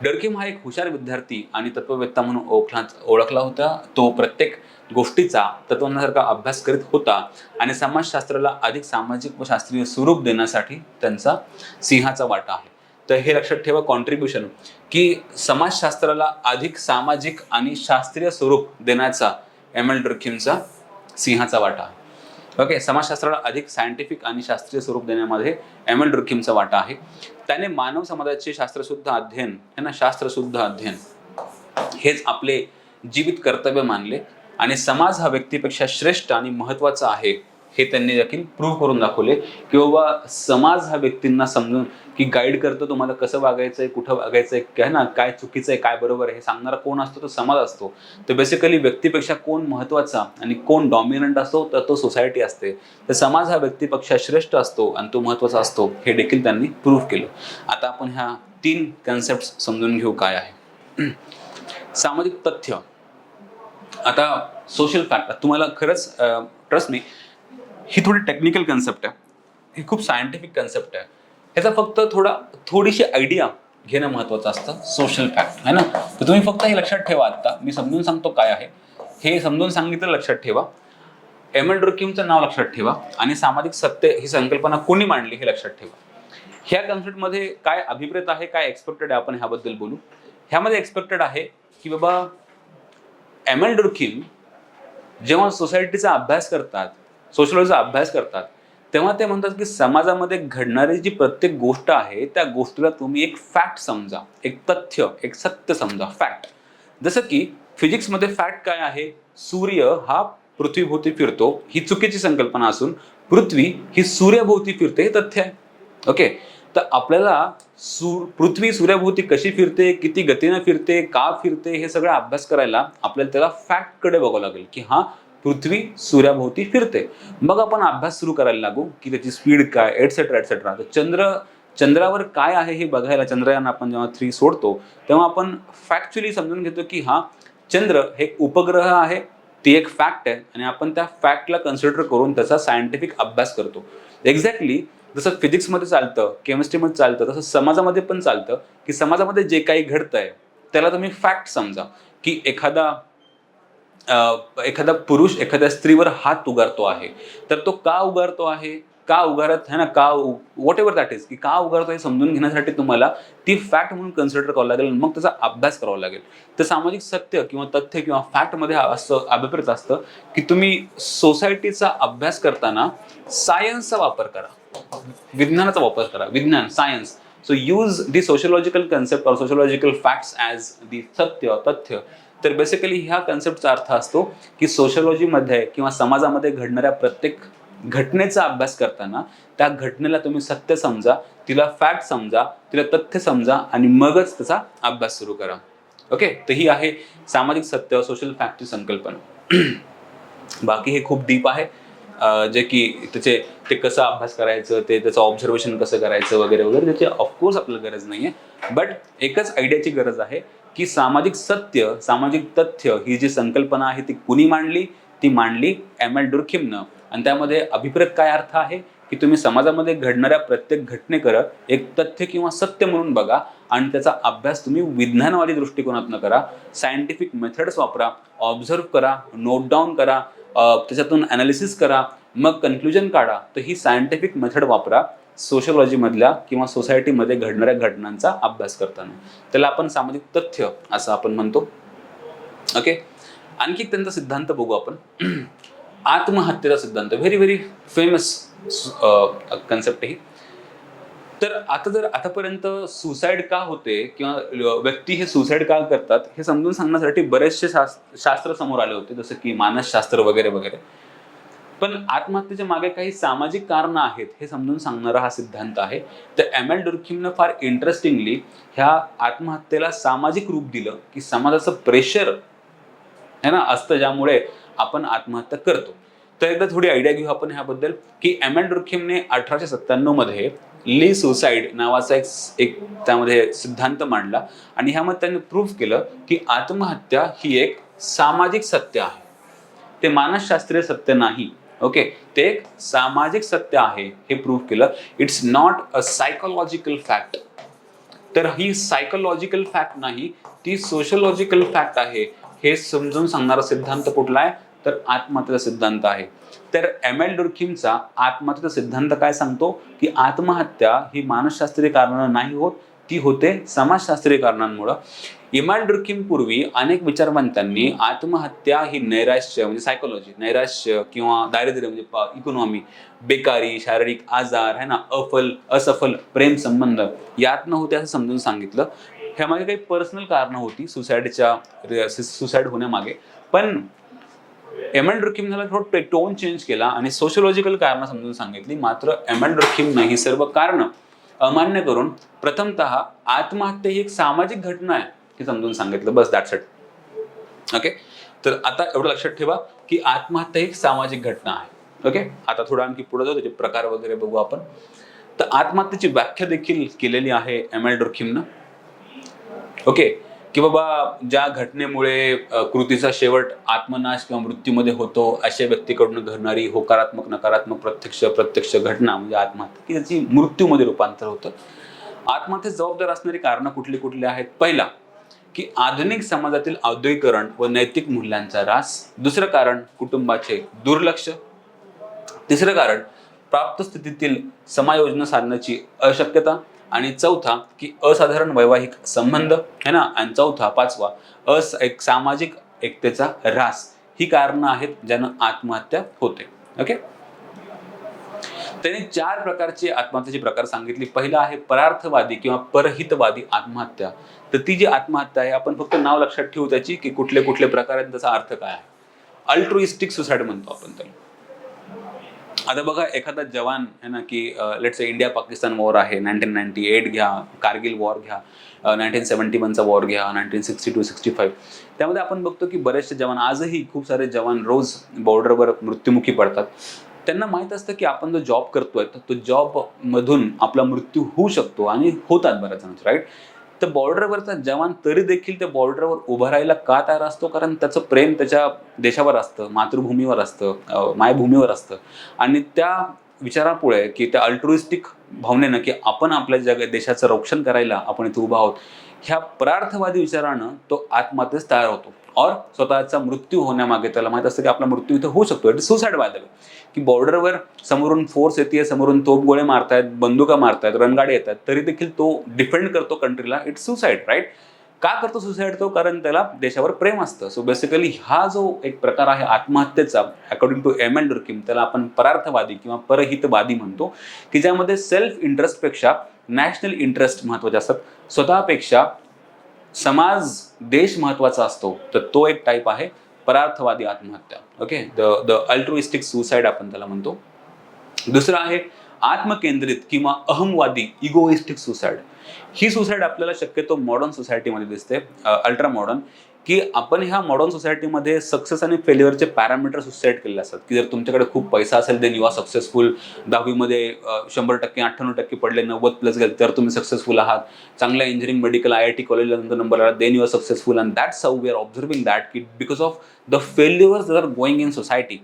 डर्किम हा एक हुशार विद्यार्थी आणि तत्ववेत्ता म्हणून ओळखला होता. तो प्रत्येक गोष्टीचा तत्वज्ञानासारखा अभ्यास करीत होता आणि समाजशास्त्राला अधिक सामाजिक व शास्त्रीय स्वरूप देण्यासाठी त्यांचा सिंहाचा वाटा आहे. तर हे लक्षात ठेवा कॉन्ट्रीब्युशन, की समाजशास्त्राला अधिक सामाजिक आणि शास्त्रीय स्वरूप देण्याचा एम एल डुर्किमचा सिंहाचा वाटा आहे. ओके, समाजशास्त्राला अधिक सायंटिफिक आणि शास्त्रीय स्वरूप देण्यामध्ये एम एल डुर्किमचा वाटा आहे. त्याने मानव समाजाचे शास्त्रशुद्ध अध्ययन शास्त्रशुद्ध अध्ययन हेच आपले जीवित कर्तव्य मानले आणि समाज हा व्यक्तीपेक्षा श्रेष्ठ आणि महत्वाचा आहे हे त्यांनी देखील प्रूव्ह करून दाखवले. की बाबा समाज हा व्यक्तींना समजून की गाईड करतो तुम्हाला कसं वागायचंय, कुठं वागायचंय, काय ना काय चुकीचं आहे, काय बरोबर आहे हे सांगणारा कोण असतो, तो समाज असतो. तर बेसिकली व्यक्तीपेक्षा कोण महत्वाचा आणि कोण डॉमिनंट असतो तर तो सोसायटी असते. तर समाज हा व्यक्तीपेक्षा श्रेष्ठ असतो आणि तो महत्वाचा असतो हे देखील त्यांनी प्रूव्ह केलं. आता आपण ह्या 3 कन्सेप्ट समजून घेऊ काय आहे. सामाजिक तथ्य. आता सोशल फॅक्ट तुम्हाला खरंच ट्रस्ट मी ही थोडी टेक्निकल कन्सेप्ट आहे, ही खूप सायंटिफिक कन्सेप्ट आहे. ह्याचा फक्त थोडीशी आयडिया घेणं महत्त्वाचं असतं. सोशल फॅक्ट आहे ना, तर तुम्ही फक्त हे लक्षात ठेवा. आता मी समजून सांगतो काय आहे हे, समजून सांगितलं लक्षात ठेवा. एम एल डुर्किमचं नाव लक्षात ठेवा आणि सामाजिक सत्य ही संकल्पना कोणी मांडली हे लक्षात ठेवा. ह्या कन्सेप्टमध्ये काय अभिप्रेत आहे, काय एक्सपेक्टेड आहे, आपण ह्याबद्दल बोलू. ह्यामध्ये एक्सपेक्टेड आहे की बाबा एम एल डुर्किम जेव्हा सोसायटीचा अभ्यास करतात, सोशलॉजीचा अभ्यास करतात, तेव्हा ते म्हणतात की समाजामध्ये घडणारी जी प्रत्येक गोष्ट आहे त्या गोष्टीला तुम्ही एक फॅक्ट समजा, एक तथ्य, एक सत्य समजा, फॅक्ट. जसं की फिजिक्समध्ये फॅक्ट काय आहे, सूर्य हा पृथ्वीभोवती फिरतो ही चुकीची संकल्पना असून पृथ्वी ही सूर्याभोवती फिरते हे तथ्य आहे. ओके, तर आपल्याला पृथ्वी सूर्याभोवती कशी फिरते, किती गतीने फिरते, का फिरते हे सगळं अभ्यास करायला आपल्याला त्याला फॅक्टकडे बघावं लागेल की हा पृथ्वी सूर्याभोवती फिरते. मग आपण अभ्यास सुरू करायला लागू की त्याची स्पीड काय, एटसेट्रा एटसेट्रा. तर चंद्रावर काय आहे हे बघायला चंद्रयान आपण जेव्हा 3 सोडतो तेव्हा आपण फॅक्च्युअली समजून घेतो की हा चंद्र हे उपग्रह आहे, ती एक फॅक्ट आहे आणि आपण त्या फॅक्टला कन्सिडर करून त्याचा सायंटिफिक अभ्यास करतो. एक्झॅक्टली जसं फिजिक्समध्ये चालतं, केमिस्ट्रीमध्ये चालतं, तसं समाजामध्ये पण चालतं की समाजामध्ये जे काही घडतंय त्याला तुम्ही फॅक्ट समजा. की एखादा पुरुष एखाद्या स्त्रीवर हात उगारतो आहे, तर तो का उगारतो आहे, का उगारत आहे ना, का व्हॉट एव्हर दॅट इज, की का उगारतो हे समजून घेण्यासाठी तुम्हाला ती फॅक्ट म्हणून कन्सिडर करावं लागेल, मग त्याचा अभ्यास करावा लागेल. तर सामाजिक सत्य किंवा तथ्य किंवा फॅक्टमध्ये असं अभिप्रेत असतं की तुम्ही सोसायटीचा अभ्यास करताना सायन्सचा वापर करा, विज्ञानाचा वापर करा, विज्ञान, science. So use the sociological concept और सोशियोलॉजिकल फॅक्ट्स ॲज दी सत्य, तथ्य. तर बेसिकली ह्या कन्सेप्टचा अर्थ असतो की सोशियोलॉजीमध्ये किंवा समाजामध्ये घडणाऱ्या प्रत्येक घटनेचा अभ्यास करताना त्या घटनेला तुम्ही सत्य समजा, तिला फॅक्ट समजा, तिला तथ्य समजा आणि मगच त्याचा अभ्यास सुरू करा. ओके, तर ही आहे सामाजिक सत्य, सोशल फॅक्टची संकल्पना. बाकी हे खूप डीप आहे, जे की ते कसं अभ्यास करायचं, त्याचं ऑब्झर्वेशन कसं करायचं वगैरे वगैरे, त्याची ऑफकोर्स आपल्याला गरज नाही आहे. बट एकच आयडियाची गरज आहे की सामाजिक सत्य, सामाजिक तथ्य ही जी संकल्पना आहे ती कुणी मांडली, ती मांडली एम एल डुर्किमनं. आणि त्यामध्ये अभिप्रेत काय अर्थ आहे की तुम्ही समाजामध्ये घडणाऱ्या प्रत्येक घटनेकडे एक तथ्य किंवा सत्य म्हणून बघा आणि त्याचा अभ्यास तुम्ही विज्ञानवादी दृष्टिकोनातून करा, सायंटिफिक मेथड्स वापरा, ऑब्झर्व करा, नोट डाऊन करा, त्याच्यातून ॲनालिसिस करा, मग कन्क्लुजन काढा. तर ही सायंटिफिक मेथड वापरा सोशियोलॉजीमधल्या किंवा सोसायटीमध्ये घडणाऱ्या घटनांचा अभ्यास करताना. त्याला आपण सामाजिक तथ्य असं आपण म्हणतो. ओके, आणखी त्यांचा सिद्धांत बघू आपण. आत्महत्येचा सिद्धांत, व्हेरी व्हेरी फेमस कन्सेप्ट ही. तर आता जर आतापर्यंत सुसाईड का होते किंवा व्यक्ती हे सुसाईड का करतात हे समजून सांगण्यासाठी बरेचसे शास्त्र समोर आले होते, जसं की मानसशास्त्र वगैरे वगैरे. पण आत्महत्येच्या मागे काही सामाजिक कारणं आहेत हे समजून सांगणारा हा सिद्धांत आहे. तर एम.एल. डुर्कहीमनं फार इंटरेस्टिंगली ह्या आत्महत्येला सामाजिक रूप दिलं, की समाजाचं प्रेशर है ना असतं ज्यामुळे आपण आत्महत्या करतो. तर एकदा थोडी आयडिया घेऊ आपण ह्याबद्दल, की एम.एल. डुर्कहीमने 1897 मध्ये ली सुसाईड नावाचा एक त्यामध्ये सिद्धांत मांडला आणि ह्यामध्ये त्यांनी प्रूव्ह केलं, की आत्महत्या ही एक सामाजिक सत्य आहे. ते मानसशास्त्रीय सत्य नाही. ओके, ते एक सामाजिक सत्य आहे हे प्रूव्ह केलं. It's not a psychological fact. तर ही सायकोलॉजिकल फॅक्ट नाही, ती सोशलॉजिकल फॅक्ट आहे. हे समजून सांगणारा सिद्धांत कुठला आहे? तर आत्महत्येचा सिद्धांत आहे. तर एम.एल. डुर्कहीमचा आत्महत्येचा सिद्धांत काय सांगतो, की आत्महत्या ही मानसशास्त्रीय कारणानं नाही होत, ती होते समाजशास्त्रीय कारणांमुळं. एम.एल. डुर्कहीम पूर्वी अनेक विचारवंतांनी आत्महत्या ही नैराश्य म्हणजे सायकोलॉजी, नैराश्य किंवा दारिद्र्य म्हणजे इकॉनॉमी, बेकारी, शारीरिक आजार है ना, असफल प्रेम संबंध यातनं होते असं समजून सांगितलं. ह्यामागे काही पर्सनल कारणं होती सुसाईड होण्यामागे. पण एम.एल. डुर्कहीमने थोडं टोन चेंज केला आणि सोशिओलॉजिकल कारणं समजून सांगितली. मात्र एम.एल. डुर्कहीमने ही सर्व कारणं अमान्य करून प्रथमतः आत्महत्या ही एक सामाजिक घटना आहे हे समजून सांगितलं. बस दॅट्स इट. ओके, तर आता एवढं लक्षात ठेवा, की आत्महत्या ही एक सामाजिक घटना आहे. ओके, आता थोडं आणखी पुढे जाऊ, त्याचे प्रकार वगैरे बघू आपण. तर आत्महत्येची व्याख्या देखील केलेली आहे एम.एल. डुर्कहीमनं. ओके, की बाबा ज्या घटनेमुळे कृतीचा शेवट आत्मनाश किंवा मृत्यूमध्ये होतो, अशा व्यक्तीकडून घडणारी होकारात्मक नकारात्मक प्रत्यक्ष घटना म्हणजे आत्महत्या, की त्याची मृत्यूमध्ये रूपांतर होतं. आत्महत्येस जबाबदार असणारी कारणं कुठली कुठली आहेत? पहिला, की आधुनिक समाजातील औद्योगिकरण व नैतिक मूल्यांचा ऱ्हास. दुसरं कारण, कुटुंबाचे दुर्लक्ष. तिसरं कारण, प्राप्त स्थितीतील समायोजन साधण्याची अशक्यता. आणि चौथा, की असाधारण वैवाहिक संबंध है ना. आणि चौथा, पाचवा, एक सामाजिक एकतेचा ऱ्हास. ही कारणं आहेत ज्यानं आत्महत्या होते. ओके, त्यांनी 4 प्रकारचे आत्महत्येचे प्रकार सांगितले. पहिला आहे परार्थवादी किंवा परहितवादी आत्महत्या. तर ती जी आत्महत्या आहे, आपण फक्त नाव लक्षात ठेवू त्याची, की कुठले कुठले प्रकार आहेत, त्याचा अर्थ काय आहे. अल्ट्रुइस्टिक सुसाईड म्हणतो आपण त्याला. आता बघा, एखादा जवान है ना, की let's say India Pakistan war आहे, 1998 घ्या, कारगिल वॉर घ्या, 1971 चा वॉर घ्या, 1962-65. त्यामध्ये आपण बघतो की बरेचसे जवान, आजही खूप सारे जवान रोज बॉर्डरवर मृत्युमुखी पडतात. त्यांना माहीत असतं की आपण जो जॉब करतोय, तर तो जॉब मधून आपला मृत्यू होऊ शकतो आणि होतात बऱ्याच जणांचे, राईट. तर बॉर्डरवरचा जवान तरी देखील त्या बॉर्डरवर उभा राहायला का तयार असतो? कारण त्याचं प्रेम त्याच्या देशावर असतं, मातृभूमीवर असतं, मायभूमीवर असतं. आणि त्या विचारापुढे, की त्या अल्ट्रुइस्टिक भावनेनं, की आपण आपल्या देशाचं रक्षण करायला आपण इथे उभा आहोत, ह्या परार्थवादी विचारानं तो आत्महत्येस तयार होतो. और स्वतःचा मृत्यू होण्यामागे त्याला माहित असतं की आपला मृत्यू इथे होऊ शकतो. It is suicide bye the वे. की बॉर्डरवर समोरून फोर्स येते, समोरून तोफगोळे मारतायत, बंदुका मारतायत, रणगाडे येतात, तरी देखील तो डिफेंड करतो कंट्रीला. It's suicide, right. का करतो सुसाईड तो? कारण त्याला देशावर प्रेम असतं. सो बेसिकली हा जो एक प्रकार आहे आत्महत्येचा, अकॉर्डिंग टू एम.एल. डुर्कहीम, त्याला आपण परार्थवादी किंवा परहितवादी म्हणतो, की ज्यामध्ये सेल्फ इंटरेस्टपेक्षा नॅशनल इंटरेस्ट महत्त्वाचे असतात. स्वतःपेक्षा समाज, देश महत्त्वाचा असतो. तर तो एक टाईप आहे परार्थवादी आत्महत्या. ओके, द अल्ट्रुइस्टिक सुसाईड आपण त्याला म्हणतो. दुसरं आहे आत्मकेंद्रित किंवा अहमवादी इगोइस्टिक सुसाईड. ही सुसाईड आपल्याला शक्यतो मॉडर्न सोसायटीमध्ये दिसते, अल्ट्रा मॉडर्न, की आपण ह्या मॉडर्न सोसायटीमध्ये सक्सेस आणि फेल्युअरचे पॅरामीटर्स सेट केलेले असतात. की जर तुमच्याकडे खूप पैसा असेल देन यू आर सक्सेसफुल. 10वीमध्ये 100% 98% पडले, 90+ गेले तर तुम्ही सक्सेसफुल आहात. चांगल्या इंजिनिअरिंग, मेडिकल, IIT कॉलेजला नंतर नंबर आला then you are successful. And that's how we are observing that, की because of the failures that are going in society,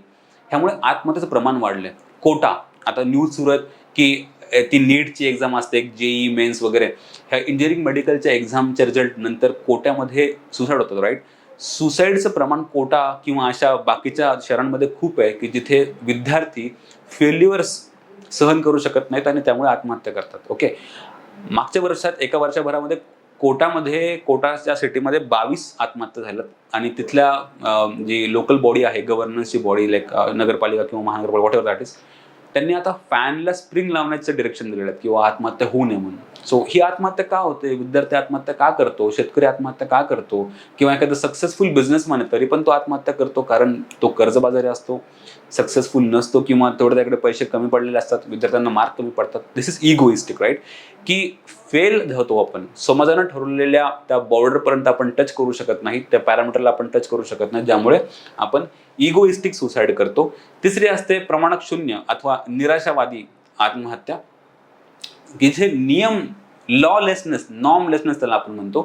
ह्यामुळे आत्महत्येचं प्रमाण वाढलंय. कोटा, आता न्यूज सुरू आहेत की ती नीटची एक्झाम असते, एक JEE मेन्स वगैरे, ह्या इंजिनिअरिंग मेडिकलच्या एक्झामच्या रिझल्ट नंतर कोट्यामध्ये सुसाईड होतात, राईट. सुसाईडचं प्रमाण कोटा किंवा अशा बाकीच्या शहरांमध्ये खूप आहे, की जिथे विद्यार्थी फेल्युअर्स सहन करू शकत नाहीत आणि त्यामुळे आत्महत्या करतात. ओके, मागच्या वर्षात एका वर्षभरामध्ये कोटाच्या सिटीमध्ये 22 आत्महत्या झाल्यात आणि तिथल्या जी लोकल बॉडी आहे, गव्हर्नन्सची बॉडी, लाईक नगरपालिका किंवा महानगरपालिका, व्हॉट एव्हर दॅट इज, त्यांनी आता फॅनला स्प्रिंग लावण्याचं डिरेक्शन दिलेलं आहे किंवा आत्महत्या होऊ नये म्हणून. सो ही आत्महत्या का होते, विद्यार्थी आत्महत्या का करतो, शेतकरी आत्महत्या का करतो, किंवा एखादा सक्सेसफुल बिझनेसमॅन आहे तरी पण तो आत्महत्या करतो कारण तो कर्जबाजारी असतो, सक्सेसफुल नसतो, किंवा तेवढे त्याकडे पैसे कमी पडलेले असतात, विद्यार्थ्यांना मार्क कमी पडतात. दिस इज इगोइस्टिक, राईट? की फेल होतो आपण, समाजानं ठरवलेल्या त्या बॉर्डरपर्यंत आपण टच करू शकत नाही, त्या पॅरामीटरला आपण टच करू शकत नाही, ज्यामुळे आपण इगोइस्टिक सुसाईड करतो. तिसरी असते प्रमाणक शून्य अथवा निराशावादी आत्महत्या, जिथे नियम, लॉलेसनेस, नॉर्मलेसनेस त्याला आपण म्हणतो,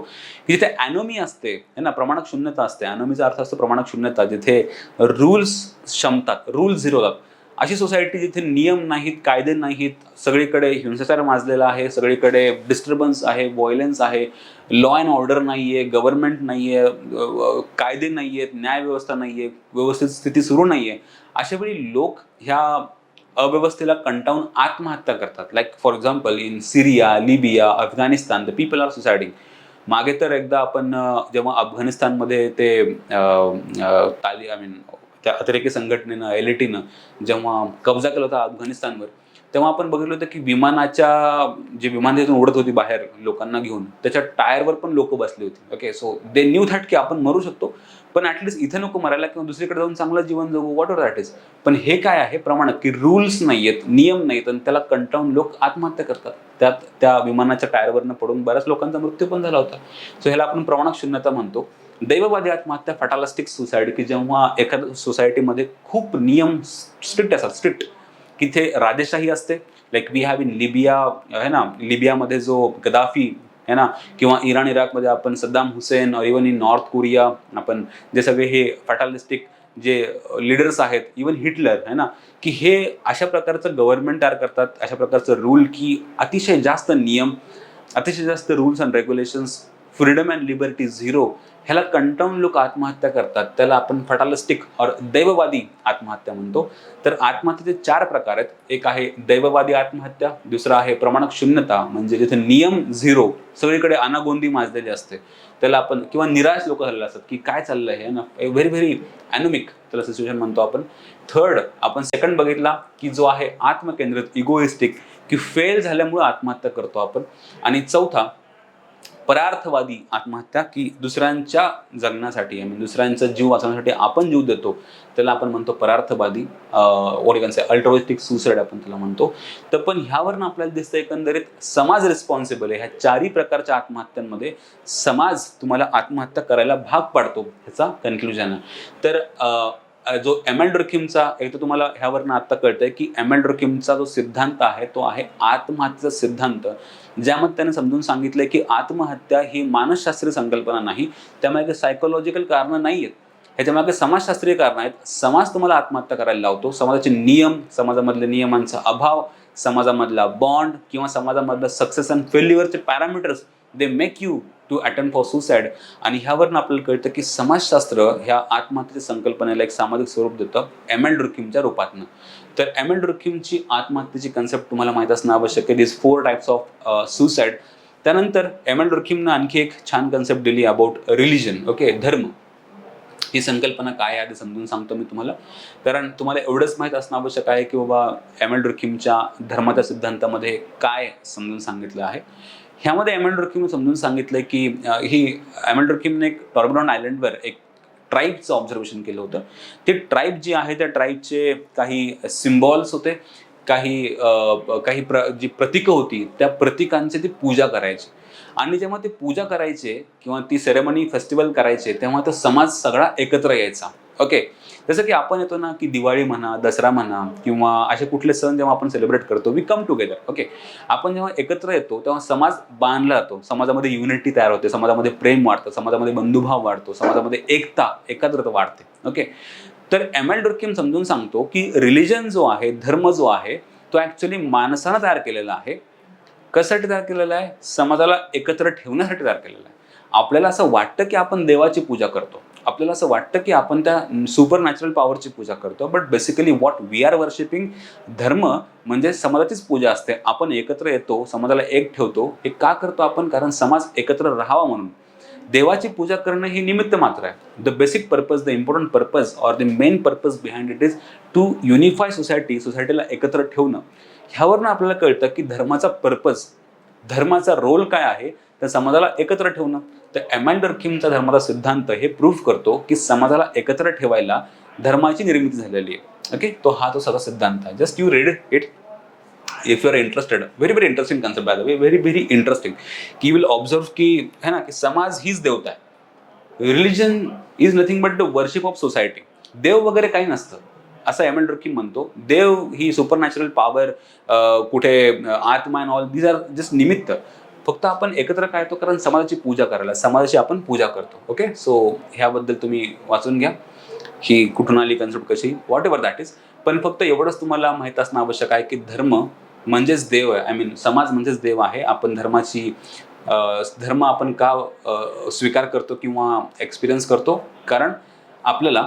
की जिथे ॲनोमी असते है ना, प्रमाणक शून्यता असते. ॲनोमीचा अर्थ असतो प्रमाणक शून्यता, जिथे रूल्स शमतात, रूल झिरो होतात. अशी सोसायटी जिथे नियम नाहीत, कायदे नाहीत, सगळीकडे हिंसाचार माजलेला आहे, सगळीकडे डिस्टर्बन्स आहे, व्हायलन्स आहे, लॉ अँड ऑर्डर नाहीये, गव्हर्नमेंट नाहीये, कायदे नाहीयेत, न्यायव्यवस्था नाहीये, व्यवस्थित स्थिती सुरू नाहीये. अशा वेळी लोक ह्या अव्यवस्थेला कंटाळून आत्महत्या करतात. Like for example in Syria, Libya, Afghanistan, the people are suiciding. मागे तर एकदा आपण जेव्हा अफगाणिस्तानमध्ये ते आय मीन त्या अतिरेकी संघटनेनं, एलएटीनं जेव्हा कब्जा केला होता अफगाणिस्तानवर, तेव्हा आपण बघितलं होतं की जे विमान तिथून उडत होती बाहेर लोकांना घेऊन, त्याच्या टायरवर पण लोक बसली होती. Okay, so they knew that की आपण मरू शकतो, पण ऍटलीस्ट इथे नको मरायला, किंवा दुसरीकडे जाऊन चांगलं जीवन जगू, व्हॉट एव्हर दॅट इज. पण हे काय आहे, प्रमाणक की रूल्स नाहीयेत, नियम नाहीत, आणि त्याला कंटाळून लोक आत्महत्या करतात. त्यात त्या विमानाच्या टायरवरनं पडून बऱ्याच लोकांचा मृत्यू पण झाला होता. सो ह्याला आपण प्रमाणक शून्यता म्हणतो. दैववादी आत्महत्या, फॅटालिस्टिक सुसाईड, की जेव्हा एखाद्या सोसायटीमध्ये खूप नियम स्ट्रिक्ट असतात, स्ट्रिक्ट, तिथे राजेशाही असते. Like we have in Libya, है ना, लिबियामध्ये जो गदाफी है ना, किंवा इराण इराकमध्ये आपण सद्दाम हुसेन, और इवन इन नॉर्थ कोरिया आपण जे सगळे हे फॅटालिस्टिक जे लीडर्स आहेत, इवन हिटलर है ना, की हे अशा प्रकारचं गव्हर्नमेंट तयार करतात, अशा प्रकारचं रूल, की अतिशय जास्त नियम, अतिशय जास्त rules and regulations, freedom and liberty zero. ह्याला कंटाळून लोक आत्महत्या करतात. त्याला आपण फॅटालिस्टिक और दैववादी आत्महत्या म्हणतो. तर आत्महत्येचे 4 प्रकार आहेत. एक आहे दैववादी आत्महत्या, दुसरा आहे प्रमाणक शून्यता, म्हणजे जिथे नियम झिरो, सगळीकडे अनागोंदी माजलेली असते, त्याला आपण, किंवा निराश लोक झालेले असतात की काय चाललंय हे ना, व्हेरी व्हेरी ॲनोमिक त्याला सिच्युएशन म्हणतो आपण. थर्ड, आपण सेकंड बघितला की जो आहे आत्मकेंद्रित, इगोइस्टिक, की फेल झाल्यामुळे आत्महत्या करतो आपण. आणि चौथा, परार्थवादी आत्महत्या, की दुसऱ्यांच्या जगण्यासाठी, दुसऱ्यांचा जीव वाचवण्यासाठी आपण जीव देतो, त्याला आपण म्हणतो परार्थवादी, अल्ट्रोइस्टिक सुसाईड आपण त्याला म्हणतो. तर पण ह्यावरनं आपल्याला दिसतं एकंदरीत समाज रिस्पॉन्सिबल आहे. ह्या 4ही प्रकारच्या आत्महत्यांमध्ये समाज तुम्हाला आत्महत्या करायला भाग पाडतो, ह्याचा कन्क्लुजन आहे. तर जो एमेल डुर्कheimचा, एक तर तुम्हाला ह्यावरनं आता कळतंय की एमेल डुर्कheimचा जो सिद्धांत आहे तो आहे आत्महत्येचा सिद्धांत, ज्यामध्ये त्याने समजून सांगितलंय की आत्महत्या ही मानसशास्त्रीय संकल्पना नाही, त्यामागे सायकोलॉजिकल कारणं नाही आहेत, ह्याच्यामागे समाजशास्त्रीय कारणं आहेत. समाज तुम्हाला आत्महत्या करायला लावतो. समाजाचे नियम, समाजामधल्या नियमांचा अभाव, समाजामधला बॉन्ड, किंवा समाजामधलं सक्सेस अँड फेल्युअरचे parameters, they make you to attempt for suicide. आणि ह्यावरून आपल्याला कळतं की समाजशास्त्र ह्या आत्महत्येच्या संकल्पनेला एक सामाजिक स्वरूप देतं एमेल डुर्कheimच्या रूपातनं. तर एमेल डुर्कheimची आत्महत्येची कन्सेप्ट तुम्हाला माहीत असणं आवश्यक आहे. दिस 4 टाइप्स ऑफ सुसाईड. त्यानंतर एमेल डुर्कheimनं आणखी एक छान कन्सेप्ट दिली अबाउट रिलिजन. ओके, धर्म ही संकल्पना काय आहे ते समजून सांगतो मी तुम्हाला, कारण तुम्हाला एवढंच माहीत असणं आवश्यक आहे की बाबा एमेल डुर्कheimच्या धर्माच्या सिद्धांतामध्ये काय समजून सांगितलं आहे. ह्यामध्ये एमेल डुर्कheimने समजून सांगितलं की एमेल डुर्कheimने एक टॉर्बडॉन आयलंडवर एक ट्राईबचं ऑब्झर्वेशन केलं होतं. ते ट्राईब जी आहे त्या ट्राईबचे काही सिम्बॉल्स होते, काही जी प्रतीकं होती, त्या प्रतीकांची ती पूजा करायची. आणि जेव्हा ते पूजा करायचे किंवा ती सेरेमनी, फेस्टिवल करायचे, तेव्हा तो समाज सगळा एकत्र यायचा. ओके, जसं की आपण येतो ना, की दिवाळी म्हणा, दसरा म्हणा, किंवा असे कुठले सण जेव्हा आपण सेलिब्रेट करतो, वी कम टुगेदर. ओके, आपण जेव्हा एकत्र येतो तेव्हा समाज बांधला जातो, समाजामध्ये युनिटी तयार होते, समाजामध्ये प्रेम वाढतं, समाजामध्ये बंधुभाव वाढतो, समाजामध्ये एकता, एकाग्रता वाढते. ओके, तर एमेल डुर्कheim समजून सांगतो की रिलिजन जो आहे, धर्म जो आहे, तो ऍक्च्युअली माणसानं तयार केलेला आहे. कशासाठी तयार केलेला आहे? समाजाला एकत्र ठेवण्यासाठी तयार केलेला आहे. आपल्याला असं वाटतं की आपण देवाची पूजा करतो, आपल्याला असं वाटतं की आपण त्या सुपर नॅचरल पॉवरची पूजा करतो, but basically what we are worshipping, धर्म म्हणजे समाजाचीच पूजा असते. आपण एकत्र येतो, समाजाला एक ठेवतो. हे का करतो आपण? कारण समाज एकत्र राहावा म्हणून. देवाची पूजा करणं हे निमित्त मात्र आहे. The basic purpose, the important purpose or the main purpose behind it is to unify society, सोसायटीला एकत्र ठेवणं. ह्यावरनं आपल्याला कळतं की धर्माचा पर्पज, धर्माचा रोल काय आहे, तर समाजाला एकत्र ठेवणं. तर एमॅन डर्किमचा धर्माचा सिद्धांत हे प्रूव्ह करतो की समाजाला एकत्र ठेवायला धर्माची निर्मिती झालेली आहे. ओके, तो सगळा सिद्धांत आहे. Just you read it if you are interested. Very interesting concept by the way, very interesting. की विल ऑब्झर्व की है ना, की समाज हीच देवता आहे. Religion is nothing but the worship of society. देव वगैरे काही नसतं असं एमॅन डर्किम म्हणतो. देव ही सुपर नॅचरल पॉवर, कुठे आत्मा and all these are just निमित्त. फक्त आपण एकत्र काय येतो, कारण समाजाची पूजा करायला, समाजाची आपण पूजा करतो. ओके, सो ह्याबद्दल तुम्ही वाचून घ्या, ही कुठून आली कन्सेप्ट, कशी, व्हॉट एव्हर दॅट इज. पण फक्त एवढंच तुम्हाला माहीत असणं आवश्यक आहे की धर्म म्हणजेच देव आहे. आय मीन समाज म्हणजेच देव आहे. आपण धर्म आपण का स्वीकार करतो किंवा एक्सपिरियन्स करतो, कारण आपल्याला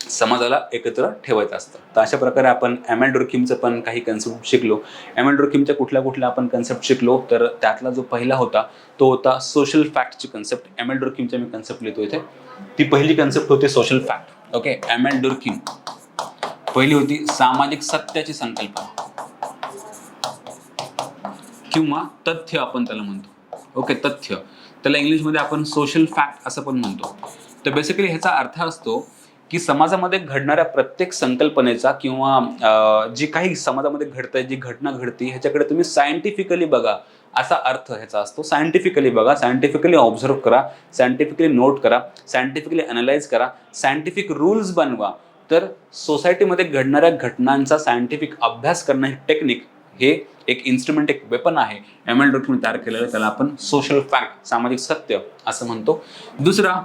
समाजाला एकत्र ठेवायचं असतं. तर अशा प्रकारे आपण एमॅन डुर्किमचं पण काही कन्सेप्ट शिकलो. एमॅन डुर्किमच्या कुठल्या आपण कन्सेप्ट शिकलो, तर त्यातला जो पहिला होता तो होता सोशल फॅक्टची कन्सेप्ट. एमॅन डुर्किमच्या मी कन्सेप्ट लिहितो इथे. ती पहिली कन्सेप्ट होती सोशल फॅक्ट. ओके, एमॅन डुर्किम पहिली होती सामाजिक सत्याची संकल्पना किंवा तथ्य आपण त्याला म्हणतो. ओके, तथ्य, त्याला इंग्लिशमध्ये आपण सोशल फॅक्ट असं पण म्हणतो. तर बेसिकली ह्याचा अर्थ असतो की समाजामध्ये घडणाऱ्या प्रत्येक संकल्पनेचा किंवा जी काही समाजामध्ये घडतंय, जी घटना घडती, ह्याच्याकडे तुम्ही सायंटिफिकली बघा असा अर्थ ह्याचा असतो. सायंटिफिकली बघा, सायंटिफिकली ऑब्झर्व करा, सायंटिफिकली नोट करा, सायंटिफिकली अनालाइज करा, सायंटिफिक रूल्स बनवा. तर सोसायटीमध्ये घडणाऱ्या घटनांचा सायंटिफिक अभ्यास करणं, हे टेक्निक, हे एक इन्स्ट्रुमेंट, एक वेपन आहे एमॅन डुर्किम तयार केलेलं. त्याला आपण सोशल फॅक्ट, सामाजिक सत्य असं म्हणतो. दुसरा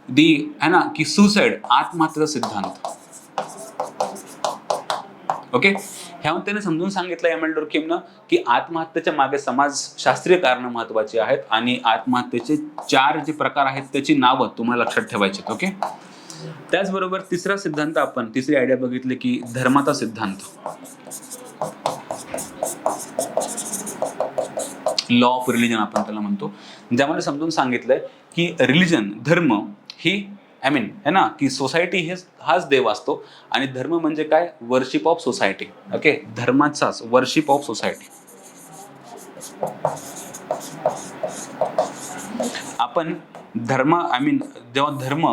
है ना, की सुसाइड, आत्महत्येचा सिद्धांत. ओके, ह्यामध्ये त्याने समजून सांगितलं एमॅन डुर्किमनं की आत्महत्येच्या मागे समाजशास्त्रीय कारणं महत्वाची आहेत आणि आत्महत्येचे 4 जे प्रकार आहेत त्याची नावं तुम्हाला लक्षात ठेवायची. ओके, त्याचबरोबर तिसरा सिद्धांत, आपण तिसरी आयडिया बघितली की धर्माचा सिद्धांत, लॉ ऑफ रिलिजन आपण त्याला म्हणतो. ज्यामध्ये समजून सांगितलंय की रिलिजन, धर्म ही आय मीन है ना, की सोसायटी हाच देव असतो आणि धर्म म्हणजे काय, वर्शिप ऑफ सोसायटी. ओके, धर्माचाच वर्शिप ऑफ सोसायटी. आपण धर्म आय मीन जेव्हा धर्म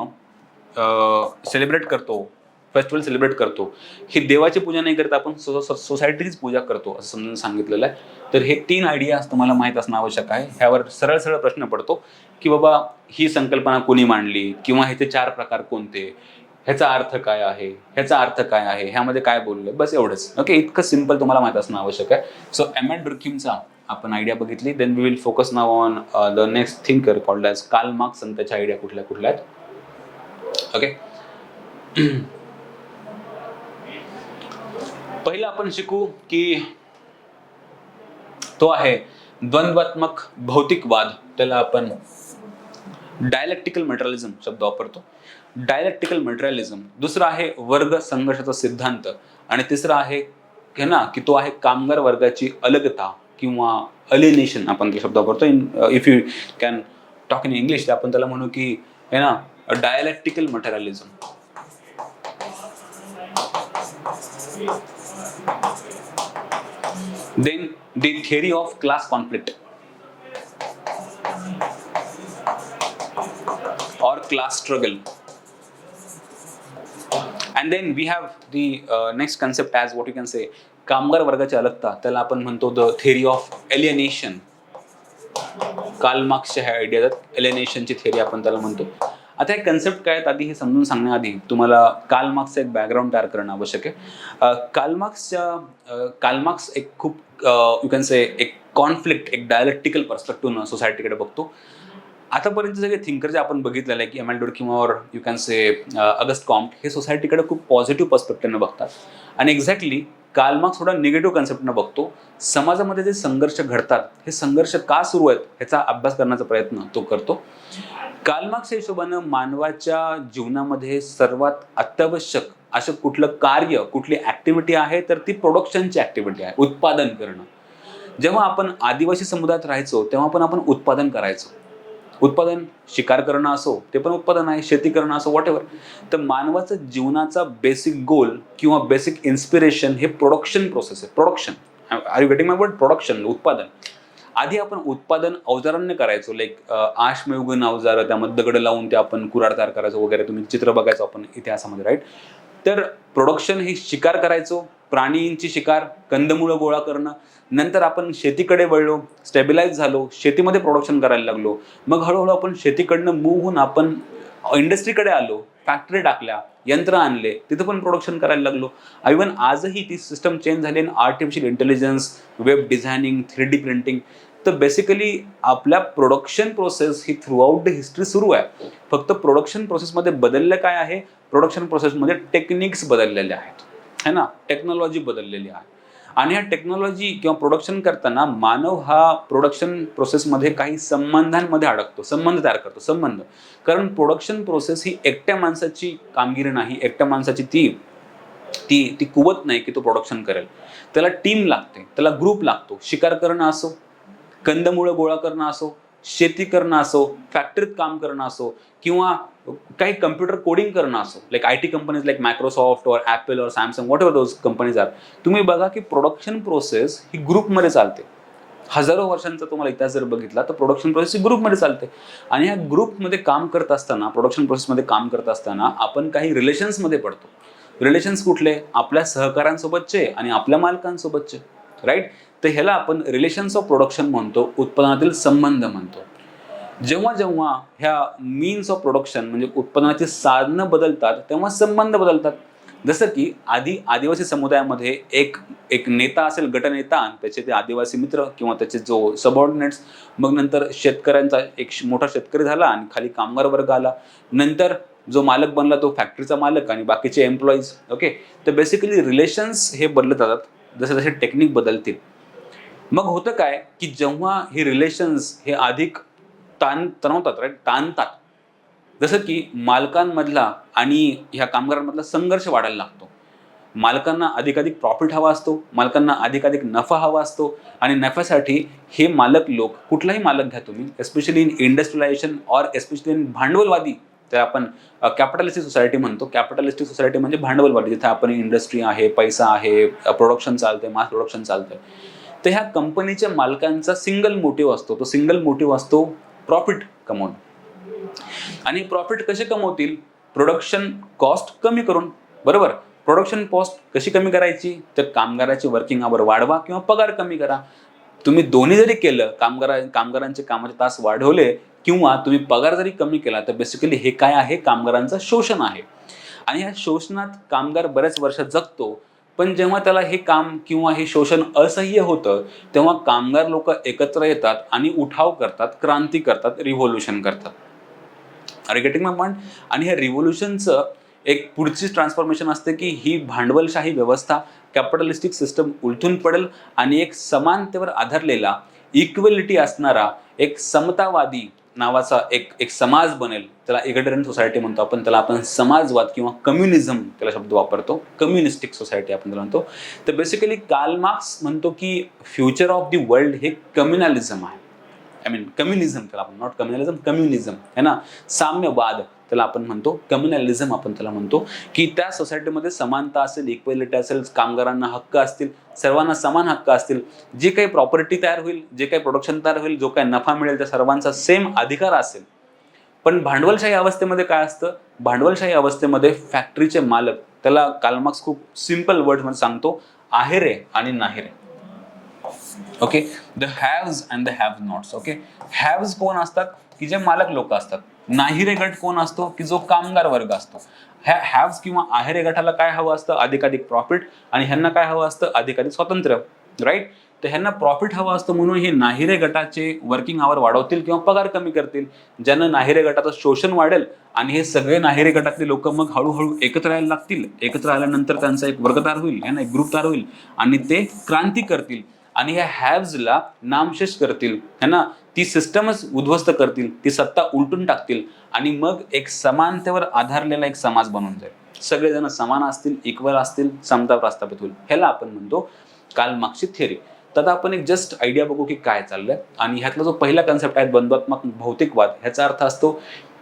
सेलिब्रेट करतो, फेस्टिवल सेलिब्रेट करतो, ही देवाची पूजा नाही करत, आपण सोसायटीचीच पूजा करतो असं समजून सांगितलेलं आहे. तर हे 3 आयडियाज तुम्हाला माहीत असणं आवश्यक आहे. ह्यावर सरळ प्रश्न पडतो की बाबा ही संकल्पना कोणी मांडली, किंवा ह्याचे 4 प्रकार कोणते, ह्याचा अर्थ काय आहे, ह्याचा अर्थ काय आहे, ह्यामध्ये काय बोललं, बस एवढंच. ओके, इतकं सिंपल तुम्हाला माहीत असणं आवश्यक आहे. सो एमॅन डुर्किमचा आपण आयडिया बघितली. Then we will focus now on the next thinker called as Karl Marx आणि त्याच्या आयडिया कुठल्या आहेत. ओके, पहिलं आपण शिकू की तो आहे द्वंद्वात्मक भौतिकवाद. त्याला आपण डायलेक्टिकल मटेरियलिझम शब्द वापरतो. डायलेक्टिकल मटेरियलिझम. दुसरा आहे वर्ग संघर्षाचा सिद्धांत. आणि तिसरा आहे ना, की तो आहे कामगार वर्गाची अलगता किंवा अलिनेशन आपण तो शब्द वापरतो. If you can talk in English, आपण त्याला म्हणू की है ना, dialectical मटेरियलिझम. Then the theory of class conflict or class struggle. And then we have the next concept as what you can say कामगार वर्गाची अलगता. त्याला आपण म्हणतो the theory of alienation. Karl मार्क्सच्या ह्या आयडिया आहेत, एलिनेशनची थिअरी आपण त्याला म्हणतो. आता हे कन्सेप्ट काय आहेत, आधी हे समजून सांगण्याआधी तुम्हाला कार्ल मार्क्सचं एक बॅकग्राऊंड तयार करणं आवश्यक आहे. कार्ल मार्क्स एक खूप यू कॅन से एक कॉन्फ्लिक्ट, एक डायलेक्टिकल पर्स्पेक्टिव्ह सोसायटीकडे बघतो. आतापर्यंत सगळे थिंकर जे आपण बघितलेलं आहे की एमॅन डुर्किम और you can say August Comte, हे सोसायटीकडे खूप पॉझिटिव्ह पर्स्पेक्टिव्हनं बघतात. आणि एक्झॅक्टली कार्ल मार्क्स थोडा निगेटिव्ह कन्सेप्टनं बघतो. समाजामध्ये जे संघर्ष घडतात, हे संघर्ष का सुरू आहेत ह्याचा अभ्यास करण्याचा प्रयत्न तो करतो. कार्ल मार्क्सच्या हिशोबानं मानवाच्या जीवनामध्ये सर्वात अत्यावश्यक असं कुठलं कार्य, कुठली ॲक्टिव्हिटी आहे, तर ती प्रोडक्शनची ॲक्टिव्हिटी आहे, उत्पादन करणं. जेव्हा आपण आदिवासी समुदायात राहायचो तेव्हा पण आपण उत्पादन करायचो. उत्पादन शिकार करणं असो ते पण उत्पादन आहे, शेती करणं असो, वॉट एव्हर. तर मानवाचा जीवनाचा बेसिक गोल किंवा बेसिक इन्स्पिरेशन हे प्रोडक्शन प्रोसेस आहे. Production, are you getting my word? Production, उत्पादन. आधी आपण उत्पादन अवजारांनी करायचो, लाईक आश्मयुगीन अवजार, त्यामध्ये दगड लावून ते आपण कुऱ्हाड तयार करायचो वगैरे. तुम्ही चित्र बघायचो आपण इतिहासामध्ये, राईट? तर प्रोडक्शन ही शिकार करायचो, प्राणींची शिकार, कंदमुळं गोळा करणं. नंतर आपण शेतीकडे वळलो, स्टेबिलाइज झालो, शेतीमध्ये प्रोडक्शन करायला लागलो. मग हळूहळू आपण शेतीकडनं मूव्ह होऊन आपण इंडस्ट्रीकडे आलो, फॅक्टरी टाकल्या, यंत्र आणले, तिथं पण प्रोडक्शन करायला लागलो. इव्हन आजही ती सिस्टम चेंज झाली. Artificial intelligence, web designing, 3D printing. तर बेसिकली आपल्या production process he through out the history सुरू आहे. फक्त प्रोडक्शन प्रोसेसमध्ये बदललं काय आहे? प्रोडक्शन प्रोसेसमध्ये टेक्निक्स बदललेले आहेत, है ना, टेक्नॉलॉजी बदललेली आहे. आणि ह्या टेक्नॉलॉजी किंवा प्रोडक्शन करताना मानव हा प्रोडक्शन प्रोसेसमध्ये काही संबंधांमध्ये अडकतो, संबंध तयार करतो, संबंध. कारण प्रोडक्शन प्रोसेस ही एकट्या माणसाची कामगिरी नाही, एकट्या माणसाची ती ती ती कुवत नाही की तो प्रोडक्शन करेल. त्याला टीम लागते, त्याला ग्रुप लागतो. शिकार करणं असो, कंदमुळं गोळा करणं असो, शेती करणं असो, फॅक्टरीत काम करणं असो, किंवा काही कम्प्युटर कोडिंग करणं असो, like IT companies like Microsoft और ॲपल और Samsung, whatever those companies are. तुम्ही बघा की प्रोडक्शन प्रोसेस ही ग्रुपमध्ये चालते. हजारो वर्षांचा तुम्हाला इतिहास जर बघितला तर प्रोडक्शन प्रोसेस ही ग्रुपमध्ये चालते. आणि ह्या ग्रुपमध्ये काम करत असताना, प्रोडक्शन प्रोसेसमध्ये काम करत असताना आपण काही रिलेशन्समध्ये पडतो. रिलेशन्स कुठले? आपल्या सहकाऱ्यांसोबतचे आणि आपल्या मालकांसोबतचे, राईट? तर ह्याला आपण रिलेशन्स ऑफ प्रोडक्शन म्हणतो, उत्पादनातील संबंध म्हणतो. जेव्हा जेव्हा ह्या मीन्स ऑफ प्रोडक्शन म्हणजे उत्पादनाची साधनं बदलतात तेव्हा संबंध बदलतात. जसं की आधी आदिवासी समुदायामध्ये एक एक नेता असेल, गटनेता, आणि त्याचे ते आदिवासी मित्र किंवा त्याचे जो सबऑर्डिनेट्स. मग नंतर शेतकऱ्यांचा एक मोठा शेतकरी झाला आणि खाली कामगार वर्ग आला. नंतर जो मालक बनला तो फॅक्टरीचा मालक आणि बाकीचे एम्प्लॉईज. ओके, तर बेसिकली रिलेशन्स हे बदलत जातात जसे जसे टेक्निक बदलतील. मग होतं काय की जेव्हा हे रिलेशन्स हे अधिक तणवतात, राईट, ताणतात, जसं की मालकांमधला आणि ह्या कामगारांमधला संघर्ष वाढायला लागतो. मालकांना अधिकाधिक प्रॉफिट हवा असतो, मालकांना अधिकाधिक नफा हवा असतो. आणि नफ्यासाठी हे मालक लोक, कुठलाही मालक घ्या तुम्ही, एस्पेशली इन इंडस्ट्रियलायझेशन और एस्पेशली इन भांडवलवादी, तर आपण कॅपिटलिस्टिक सोसायटी म्हणतो. कॅपिटलिस्टिक सोसायटी म्हणजे भांडवलवादी, जिथे आपण इंडस्ट्री आहे, पैसा आहे, प्रोडक्शन चालतंय, मास प्रोडक्शन चालतंय. तर ह्या कंपनीच्या मालकांचा सिंगल मोटिव्ह असतो. तो सिंगल मोटिव्ह असतो प्रॉफिट कमवणं. आणि प्रॉफिट कसे कमवतील? प्रोडक्शन कॉस्ट कमी करून, बरोबर? प्रोडक्शन कॉस्ट कशी कमी करायची? तर कामगाराची वर्किंग आवर वाढवा किंवा पगार कमी करा. तुम्ही दोन्ही जरी केलं, कामगारांचे कामाचे तास वाढवले किंवा तुम्ही पगार जरी कमी केला, तर बेसिकली हे काय आहे? कामगारांचं शोषण आहे. आणि ह्या शोषणात कामगार बऱ्याच वर्ष जगतो. पण जेव्हा त्याला हे काम किंवा हे शोषण असह्य होतं, तेव्हा कामगार लोक एकत्र येतात आणि उठाव करतात, क्रांती करतात, रिव्होल्युशन करतात. Are you getting my point? आणि ह्या रिव्होल्युशनचं एक पुढची ट्रान्सफॉर्मेशन असते की ही भांडवलशाही व्यवस्था, कॅपिटलिस्टिक सिस्टम उलथून पडेल आणि एक समानतेवर आधारलेला, इक्वेलिटी असणारा, एक समतावादी नावाचा एक समाज बनेल. त्याला इगलिटरियन सोसायटी म्हणतो आपण, त्याला आपण समाजवाद किंवा कम्युनिझम त्याला शब्द वापरतो, कम्युनिस्टिक सोसायटी आपण त्याला म्हणतो. तर बेसिकली कार्ल मार्क्स म्हणतो की फ्युचर ऑफ द वर्ल्ड हे कम्युनलिझम आहे. कम्युनिझम त्याला आपण, नॉट कम्युनलिझम, कम्युनिझम है ना, साम्यवाद त्याला आपण म्हणतो, कम्युनलिझम आपण त्याला म्हणतो. की त्या सोसायटीमध्ये समानता असेल, इक्वेलिटी असेल, कामगारांना हक्क असतील, सर्वांना समान हक्क असतील, जे काही प्रॉपर्टी तयार होईल, जे काही प्रोडक्शन तयार होईल, जो काही नफा मिळेल, त्या सर्वांचा सेम अधिकार असेल. पण भांडवलशाही अवस्थेमध्ये काय असतं? भांडवलशाही अवस्थेमध्ये फॅक्टरीचे मालक, त्याला कार्ल मार्क्स खूप सिम्पल वर्ड मध्ये सांगतो, आहेरे आणि नाहीरे. Okay, the haves and the have nots. Okay, haves कोण असतात? की जे मालक लोक असतात. नाहीरे गट कोण असतो? की जो कामगार वर्ग असतो. ह्या हॅव्स किंवा आहेरे गटाला काय हवं असतं? अधिकाधिक प्रॉफिट. आणि ह्यांना काय हवं असतं? अधिकाधिक स्वातंत्र्य, राईट? तर ह्यांना प्रॉफिट हवं असतं म्हणून हे नाहिरे गटाचे वर्किंग आवर वाढवतील किंवा पगार कमी करतील, ज्यानं नाहिरे गटाचं शोषण वाढेल. आणि हे सगळे नाहिरे गटातले लोक मग हळूहळू एकत्र यायला लागतील. एकत्र आल्यानंतर त्यांचा एक वर्ग तयार होईल, है ना, एक ग्रुप तयार होईल आणि ते क्रांती करतील आणि ह्या हॅव्सला नामशेष करतील, है ना, ती सिस्टमच उद्ध्वस्त करतील, ती सत्ता उलटून टाकतील आणि मग एक समानतेवर आधारलेला एक समाज बनून जाईल. सगळेजण समान असतील, इक्वल असतील, समता प्रस्थापित होईल. ह्याला आपण म्हणतो कार्ल मार्क्सची थिअरी. तर आता आपण एक जस्ट आयडिया बघू की काय चाललंय. आणि ह्यातला जो पहिला कन्सेप्ट आहे द्वंद्वात्मक भौतिकवाद, ह्याचा अर्थ असतो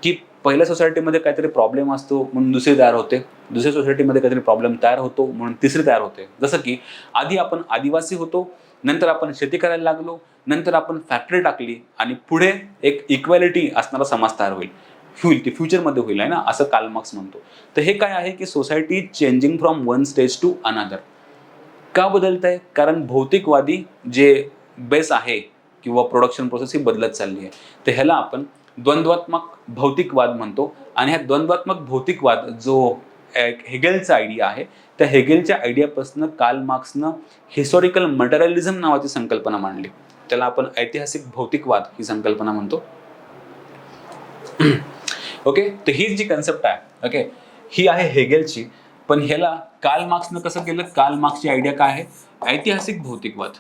की पहिल्या सोसायटीमध्ये काहीतरी प्रॉब्लेम असतो म्हणून दुसरी तयार होते, दुसऱ्या सोसायटीमध्ये काहीतरी प्रॉब्लेम तयार होतो म्हणून तिसरी तयार होते. जसं की आधी आपण आदिवासी होतो, नंतर आपण शेती करायला लागलो, नंतर आपण फॅक्टरी टाकली आणि पुढे एक इक्वॅलिटी असणारा समाज तयार होईल ती फ्युचरमध्ये होईल आहे ना, असं कार्ल मार्क्स म्हणतो. तर हे काय आहे की society changing from one stage to another. का बदलत आहे? कारण भौतिकवादी जे बेस आहे किंवा प्रोडक्शन प्रोसेस ही बदलत चालली आहे. तर ह्याला आपण द्वंद्वात्मक भौतिकवाद म्हणतो. आणि हा द्वंद्वात्मक भौतिकवाद जो एक हेगेलचा आयडिया आहे, त्या हेगेलच्या आयडियापासून कार्ल मार्क्सनं हिस्टॉरिकल मटेरियलिझम नावाची संकल्पना मांडली. त्याला आपण ऐतिहासिक भौतिकवाद ही संकल्पना म्हणतो. ओके, तर ही जी कन्सेप्ट आहे, ओके, ही आहे हेगेलची. पण ह्याला कार्ल मार्क्सनं कसं केलं? कार्ल मार्क्सची आयडिया काय आहे? ऐतिहासिक भौतिकवाद.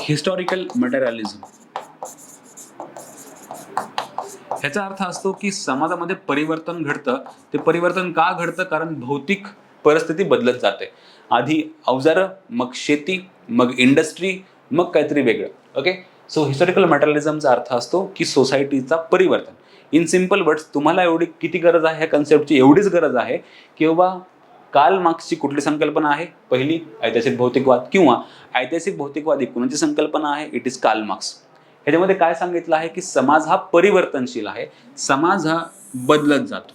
हिस्टॉरिकल मटेरियलिझम. ह्याचा अर्थ असतो की समाजामध्ये परिवर्तन घडतं. ते परिवर्तन का घडतं? कारण भौतिक परिस्थिती बदलत जाते. आधी अवजारं, मग शेती, मग इंडस्ट्री, मग काहीतरी वेगळं. ओके, सो हिस्टॉरिकल मटेरियलिझमचा अर्थ असतो की सोसायटीचा परिवर्तन. इन सिम्पल वर्ड्स, तुम्हाला एवढी किती गरज आहे ह्या कन्सेप्टची? एवढीच गरज आहे किंवा कार्ल मार्क्सची कुठली संकल्पना आहे? पहिली ऐतिहासिक भौतिकवाद. किंवा ऐतिहासिक भौतिकवाद ही कोणाची संकल्पना आहे? It is Karl Marx. ह्याच्यामध्ये काय सांगितलं आहे की समाज हा परिवर्तनशील आहे, समाज हा बदलत जातो.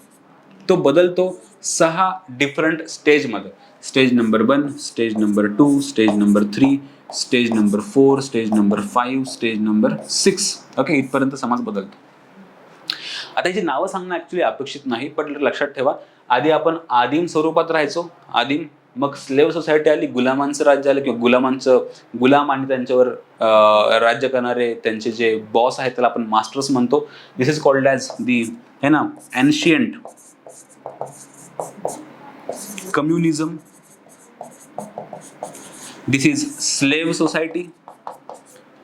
तो बदलतो 6 डिफरंट स्टेजमध्ये. Stage number 1, stage number 2, stage number 3, stage number 4, stage number 5, stage number 6. Okay, इथपर्यंत समाज बदलतो. आता याची नावं सांगणं ऍक्च्युली अपेक्षित नाही, पण लक्षात ठेवा, आधी आपण आदिम स्वरूपात राहायचो. आदिम, मग स्लेव्ह सोसायटी आली, गुलामांचं राज्य आलं किंवा गुलाम आणि त्यांच्यावर राज्य करणारे त्यांचे जे बॉस आहेत त्याला आपण मास्टर्स म्हणतो. दिस इज कॉल्ड ॲज दी है ना ancient communism. This is slave society.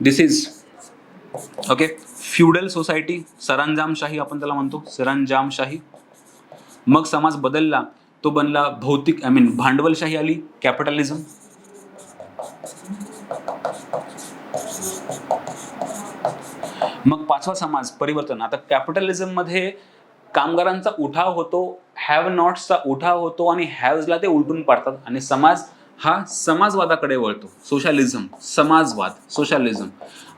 This is okay feudal society, सरंजामशाही आपण त्याला म्हणतो, सरंजामशाही. मग समाज बदलला, तो बनला भौतिक भांडवलशाही आली, कॅपिटलिझम. मग 5वा समाज परिवर्तन. आता कॅपिटलिझम मध्ये कामगारांचा उठाव होतो, हॅव नॉट्सचा उठाव होतो आणि हॅव्सला ते उलटून पाडतात आणि समाज हा समाजवादाकडे वळतो. सोशलिझम, समाजवाद, सोशलिझम.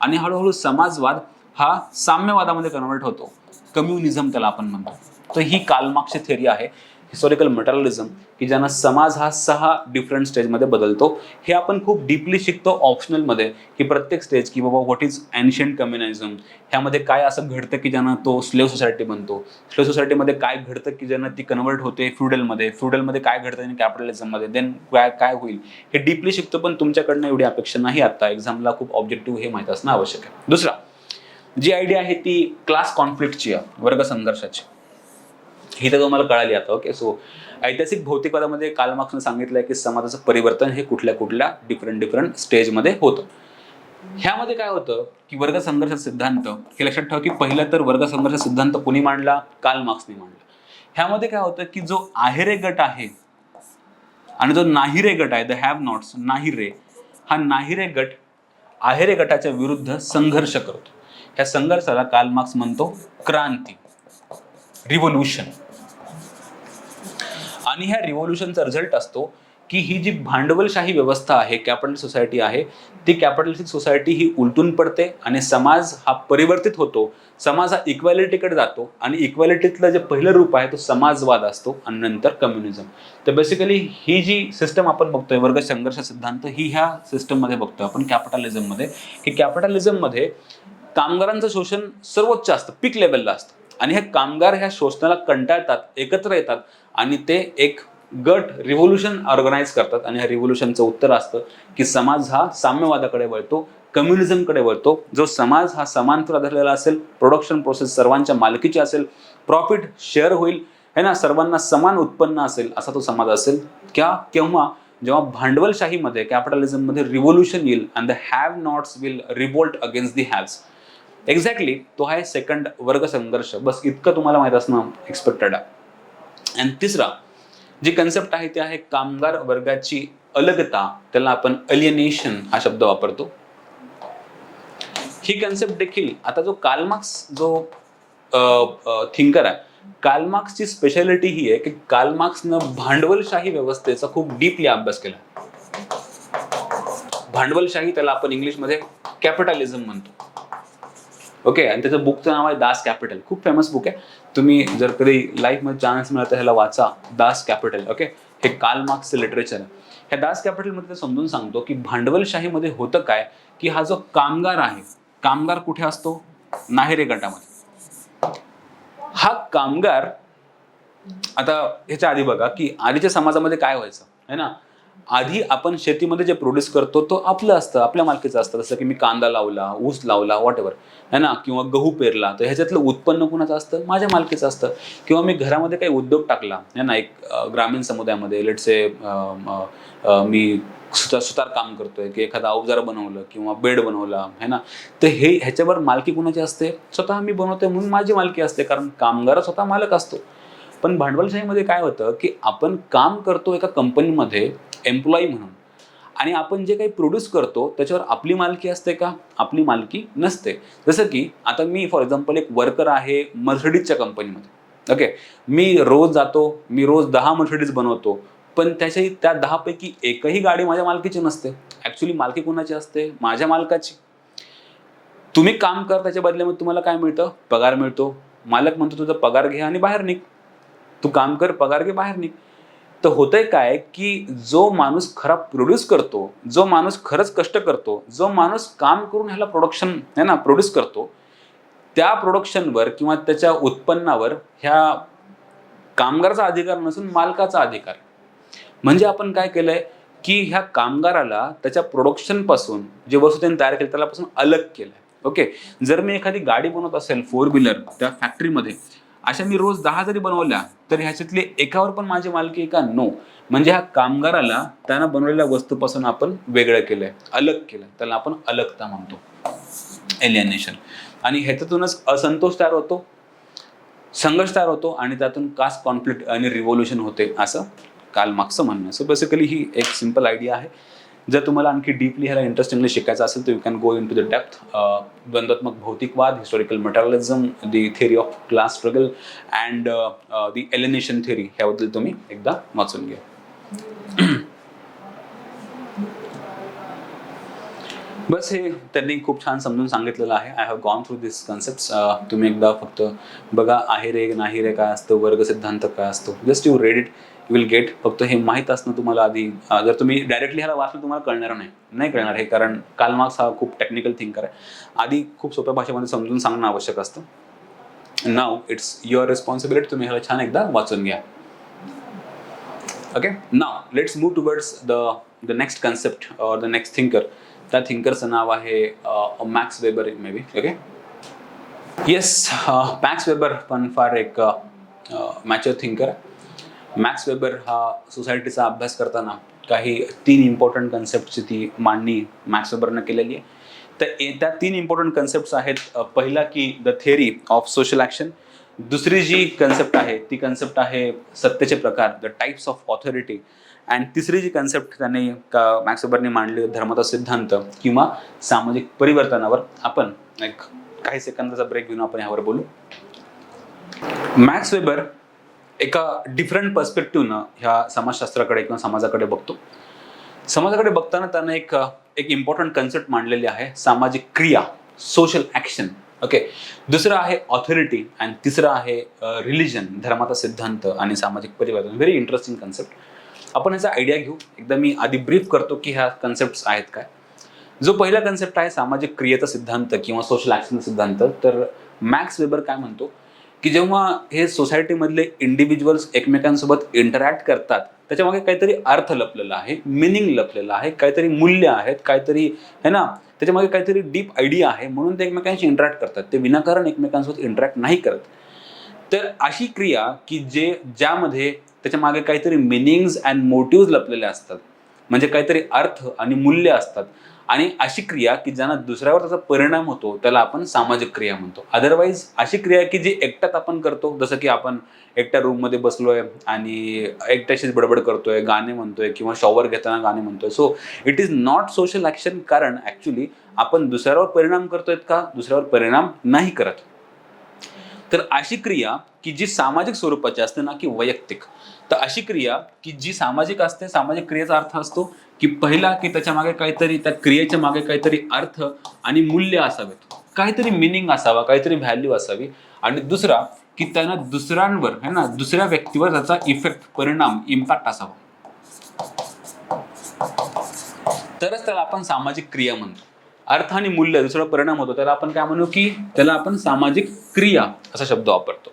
आणि हळूहळू समाजवाद हा साम्यवादामध्ये कन्वर्ट होतो, कम्युनिझम त्याला आपण म्हणतो. तर ही कार्ल मार्क्सची थिअरी आहे हिस्टॉरिकल मटेरियलिझम, की ज्यानं समाज हा 6 डिफरंट स्टेजमध्ये बदलतो. हे आपण खूप डीपली शिकतो ऑप्शनलमध्ये, की प्रत्येक स्टेज की बाबा व्हॉट इज एन्शियंट कम्युनिझम, ह्यामध्ये काय असं घडतं की ज्यानं तो स्लेव्ह सोसायटी बनतो, स्लेव्ह सोसायटीमध्ये काय घडतं की ज्यानं ती कन्वर्ट होते फ्युडलमध्ये, फ्युडलमध्ये काय घडतं आणि कॅपिटलिझममध्ये, देन काय होईल, हे डीपली शिकतो. पण तुमच्याकडनं एवढी अपेक्षा नाही आता एक्झामला खूप ऑब्जेक्टिव्ह हे माहीत असणं आवश्यक आहे. दुसरा जी आयडिया आहे ती क्लास कॉन्फ्लिक्टची आहे, वर्ग संघर्षाची. ही तर तुम्हाला कळाली आता. ओके, सो ऐतिहासिक भौतिकवादामध्ये कार्ल मार्क्सने सांगितलंय की समाजाचं परिवर्तन हे कुठल्या कुठल्या डिफरंट स्टेजमध्ये होतं. ह्यामध्ये काय होतं की वर्ग संघर्ष सिद्धांत, हे लक्षात ठेवा की पहिलं तर वर्ग संघर्ष सिद्धांत कोणी मांडला? कार्ल मार्क्सने मांडला. ह्यामध्ये काय होतं की जो आहेरे गट आहे आणि जो नाहीरे गट आहे, द हॅव नॉट्स, नाहीरे, हा नाहीरे गट आहेरे गटाच्या विरुद्ध संघर्ष करतो. ह्या संघर्षाला कार्ल मार्क्स म्हणतो क्रांती, रिव्होल्युशन. आणि ह्या रिव्होल्युशनचा रिझल्ट असतो की ही जी भांडवलशाही व्यवस्था आहे, कॅपिटल सोसायटी आहे, ती कॅपिटलिस्टिक सोसायटी ही उलटून पडते आणि समाज हा परिवर्तित होतो. समाज हा इक्वॅलिटीकडे जातो आणि इक्वॅलिटीतलं जे पहिलं रूप आहे तो समाजवाद असतो आणि नंतर कम्युनिझम. तर बेसिकली ही जी सिस्टम आपण बघतोय वर्ग संघर्ष सिद्धांत, ही ह्या सिस्टममध्ये बघतोय आपण कॅपिटलिझममध्ये, की कॅपिटलिझममध्ये कामगारांचं शोषण सर्वोच्च असतं, पीक लेवलला असतं. आणि हे कामगार ह्या शोषणाला कंटाळतात, एकत्र येतात आणि ते एक गट रिव्होल्युशन ऑर्गनाईज करतात. आणि ह्या रिव्होल्युशनचं उत्तर असतं की समाज हा साम्यवादाकडे वळतो, कम्युनिझमकडे वळतो. जो समाज हा समांतर आधारलेला असेल, प्रोडक्शन प्रोसेस सर्वांच्या मालकीची असेल, प्रॉफिट शेअर होईल है ना, सर्वांना समान उत्पन्न असेल, असा तो समाज असेल. केव्हा? जेव्हा भांडवलशाहीमध्ये, कॅपिटलिझममध्ये रिव्होल्युशन येईल and the have nots will revolt against the haves. Exactly तो आहे सेकंड वर्ग संघर्ष. बस इतकं तुम्हाला माहित असणं एक्सपेक्टेड आहे. आणि तिसरा जी कन्सेप्ट आहे ती आहे कामगार वर्गाची अलगता, त्याला आपण अलिएनेशन हा शब्द वापरतो. ही कन्सेप्ट देखील आता जो कार्ल मार्क्स जो थिंकर आहे, कार्ल मार्क्सची स्पेशालिटी ही आहे की कार्ल मार्क्सनं भांडवलशाही व्यवस्थेचा खूप डीपली अभ्यास केला. भांडवलशाही त्याला आपण इंग्लिशमध्ये कॅपिटलिझम म्हणतो. ओके, आणि त्याचं बुकचं नाव आहे दास कॅपिटल. खूप फेमस बुक आहे. तुम्ही जर कधी लाईफमध्ये चान्स मिळाला तर ह्याला वाचा, दास कॅपिटल. ओके, हे कार्ल मार्क्सचं लिटरेचर आहे. ह्या दास कॅपिटलमध्ये समजून सांगतो की भांडवलशाहीमध्ये होतं काय की हा जो कामगार आहे, कामगार कुठे असतो? नाहेरे गटामध्ये. हा कामगार, आता ह्याच्या आधी बघा की आधीच्या समाजामध्ये काय व्हायचं है ना, आधी आपण शेतीमध्ये जे प्रोड्यूस करतो तो आपलं असतं, आपल्या मालकीचं असतं. जसं की मी कांदा लावला, ऊस लावला, वॉट एव्हर है ना, किंवा गहू पेरला तर ह्याच्यातलं उत्पन्न कुणाचं असतं? माझ्या मालकीचं असतं. किंवा मी घरामध्ये काही उद्योग टाकला है ना, एक ग्रामीण समुदायामध्ये लेट्स से मी सुतार काम करतोय की एखादा अवजार बनवलं किंवा बेड बनवला है ना, तर हे ह्याच्यावर मालकी कुणाची असते? स्वतः मी बनवतोय म्हणून माझी मालकी असते, कारण कामगार स्वतः मालक असतो. पण भांडवलशाहीमध्ये काय होतं की आपण काम करतो एका कंपनीमध्ये एम्प्लॉई म्हणून, आणि आपण जे काही प्रोड्यूस करतो त्याच्यावर आपली मालकी असते का? आपली मालकी नसते. जसं की आता मी फॉर एक्झाम्पल एक वर्कर आहे मर्सिडीजच्या कंपनीमध्ये. ओके, मी रोज जातो, मी रोज 10 मर्सिडीज बनवतो, पण त्या 10 पैकी एकही गाडी माझ्या मालकीची नसते. ऍक्च्युली मालकी कोणाची असते? माझ्या मालकाची. तुम्ही काम कर, त्याच्या बदल्यामध्ये तुम्हाला काय मिळतं? पगार मिळतो. मालक म्हणतो तुझा पगार घे आणि बाहेर निघ. तू काम कर, पगार घे, बाहेर निघ. तर होतंय काय की जो माणूस खरा प्रोड्यूस करतो, जो माणूस खरंच कष्ट करतो, जो माणूस काम करून ह्याला प्रोडक्शन है ना प्रोड्यूस करतो, त्या प्रोडक्शनवर किंवा त्याच्या उत्पन्नावर ह्या कामगाराचा अधिकार नसून मालकाचा अधिकार. म्हणजे आपण काय केलंय की ह्या कामगाराला त्याच्या प्रोडक्शन पासून जे वस्तू त्यांनी तयार केली त्यापासून अलग केलंय. ओके, जर मी एखादी गाडी बनवत असेल 4 व्हीलर त्या फॅक्टरीमध्ये, अशा मी रोज 10 जरी बनवल्या तर ह्याच्यातले एकावर पण माझी मालकी आहे का? नो. म्हणजे ह्या कामगाराला त्यानं बनवलेल्या वस्तूपासून आपण वेगळं केलंय, अलग केलंय. त्याला आपण अलगता म्हणतो, एलिएनेशन. आणि ह्याच्यातूनच असंतोष तयार होतो, संघर्ष तयार होतो, आणि त्यातून कास्ट कॉन्फ्लिक्ट आणि रिव्होल्युशन होते, असं कार्ल मार्क्सचं म्हणणं. सो बेसिकली ही एक सिंपल आयडिया आहे. जर तुम्हाला आणखी डीपली ह्याला इंटरेस्टिंगली शिकायचं असेल तर you can go into the depth. द्वंद्वात्मक भौतिकवाद, historical materialism, the theory of class struggle and the alienation theory, ह्याबद्दल तुम्ही एकदा वाचून घ्या. बस हे त्यांनी खूप छान समजून सांगितलेलं आहे. I have gone through this concepts. तुम्ही एकदा फक्त बघा, आहे रे नाही रे काय असतं, वर्ग सिद्धांत काय असतो, just you read it, you will get. फक्त हे माहीत असणं तुम्हाला आधी, जर तुम्ही डायरेक्टली ह्याला वाचलं तुम्हाला कळणार नाही कळणार हे, कारण कार्ल मार्क्स हा खूप टेक्निकल थिंकर आहे. आधी खूप सोप्या भाषेमध्ये समजून सांगणं आवश्यक असतं. नाव इट्स युअर रिस्पॉन्सिबिलिटी, तुम्ही ह्याला छान एकदा वाचून घ्या. Okay, now let's move towards the next concept or the next thinker. त्या थिंकरचं नाव आहे max weber may be. Okay, yes, max weber पण फार एक मॅच्युअर थिंकर आहे. मॅक्स वेबर हा सोसायटीचा अभ्यास करताना काही 3 इम्पॉर्टंट कन्सेप्टची ती मांडणी मॅक्स वेबरनं केलेली आहे. तर त्या 3 इम्पॉर्टंट कन्सेप्ट्स आहेत. पहिला की the theory of social action. दुसरी जी कन्सेप्ट आहे ती कन्सेप्ट आहे सत्तेचे प्रकार, the types of authority. And तिसरी जी कन्सेप्ट त्यांनी मॅक्स वेबरने मांडली, धर्माचा सिद्धांत किंवा सामाजिक परिवर्तनावर. आपण एक काही सेकंदाचा ब्रेक घेऊन आपण यावर बोलू. मॅक्स वेबर एका डिफरंट पर्स्पेक्टिव्हनं ह्या समाजशास्त्राकडे किंवा समाजाकडे बघतो. समाजाकडे बघताना त्यानं एक इम्पॉर्टंट कन्सेप्ट मांडलेली आहे, सामाजिक क्रिया, सोशल ॲक्शन. ओके, दुसरं आहे ऑथॉरिटी आणि तिसरं आहे रिलिजन, धर्माचा सिद्धांत आणि सामाजिक परिवर्तन. Very interesting concept. आपण याचा आयडिया घेऊ. एकदा मी आधी ब्रीफ करतो की ह्या कन्सेप्ट्स आहेत काय. जो पहिला कन्सेप्ट आहे सामाजिक क्रियेचा सिद्धांत किंवा सोशल ॲक्शनचा सिद्धांत, तर मॅक्स वेबर काय म्हणतो की जेव्हा हे सोसायटीमधले इंडिव्हिज्युअल्स एकमेकांसोबत इंटरॅक्ट करतात त्याच्यामागे काहीतरी अर्थ लपलेला आहे, मिनिंग लपलेला आहे, काहीतरी मूल्य आहेत, काहीतरी है ना, त्याच्यामागे काहीतरी डीप आयडिया आहे, म्हणून ते एकमेकांशी इंटरॅक्ट करतात. ते विनाकारण एकमेकांसोबत इंटरॅक्ट नाही करत. तर अशी क्रिया की ज्यामध्ये त्याच्या मागे काहीतरी मिनिंग्स अँड मोटिव्स लपलेले असतात, म्हणजे काहीतरी अर्थ आणि मूल्य असतात, आणि अशी क्रिया की ज्यांना दुसऱ्यावर त्याचा परिणाम होतो त्याला आपण सामाजिक क्रिया म्हणतो. अदरवाईज अशी क्रिया की जी एकट्यात आपण करतो, जसं की आपण एकट्या रूममध्ये बसलोय आणि एकट्याशीच बडबड करतोय, गाणे म्हणतोय किंवा शॉवर घेताना गाणे म्हणतोय. So it is not social action, कारण ॲक्च्युली आपण दुसऱ्यावर परिणाम करतोय का, दुसऱ्यावर परिणाम नाही करत. तर अशी क्रिया की जी सामाजिक स्वरूपाची असते ना की वैयक्तिक, तर अशी क्रिया की जी सामाजिक असते, सामाजिक क्रियेचा अर्थ असतो की पहिला की त्याच्या मागे काहीतरी, त्या क्रियेच्या मागे काहीतरी अर्थ आणि मूल्य असावेत, काहीतरी मिनिंग असावा, काहीतरी व्हॅल्यू असावी. आणि दुसरा की त्यांना दुसऱ्यांवर है ना, दुसऱ्या व्यक्तीवर त्याचा इफेक्ट, परिणाम, इम्पॅक्ट असावा, तरच त्याला आपण सामाजिक क्रिया म्हणतो. अर्थ आणि मूल्य दुसऱ्यावर परिणाम होतो त्याला आपण काय म्हणू की त्याला आपण सामाजिक क्रिया असा शब्द वापरतो.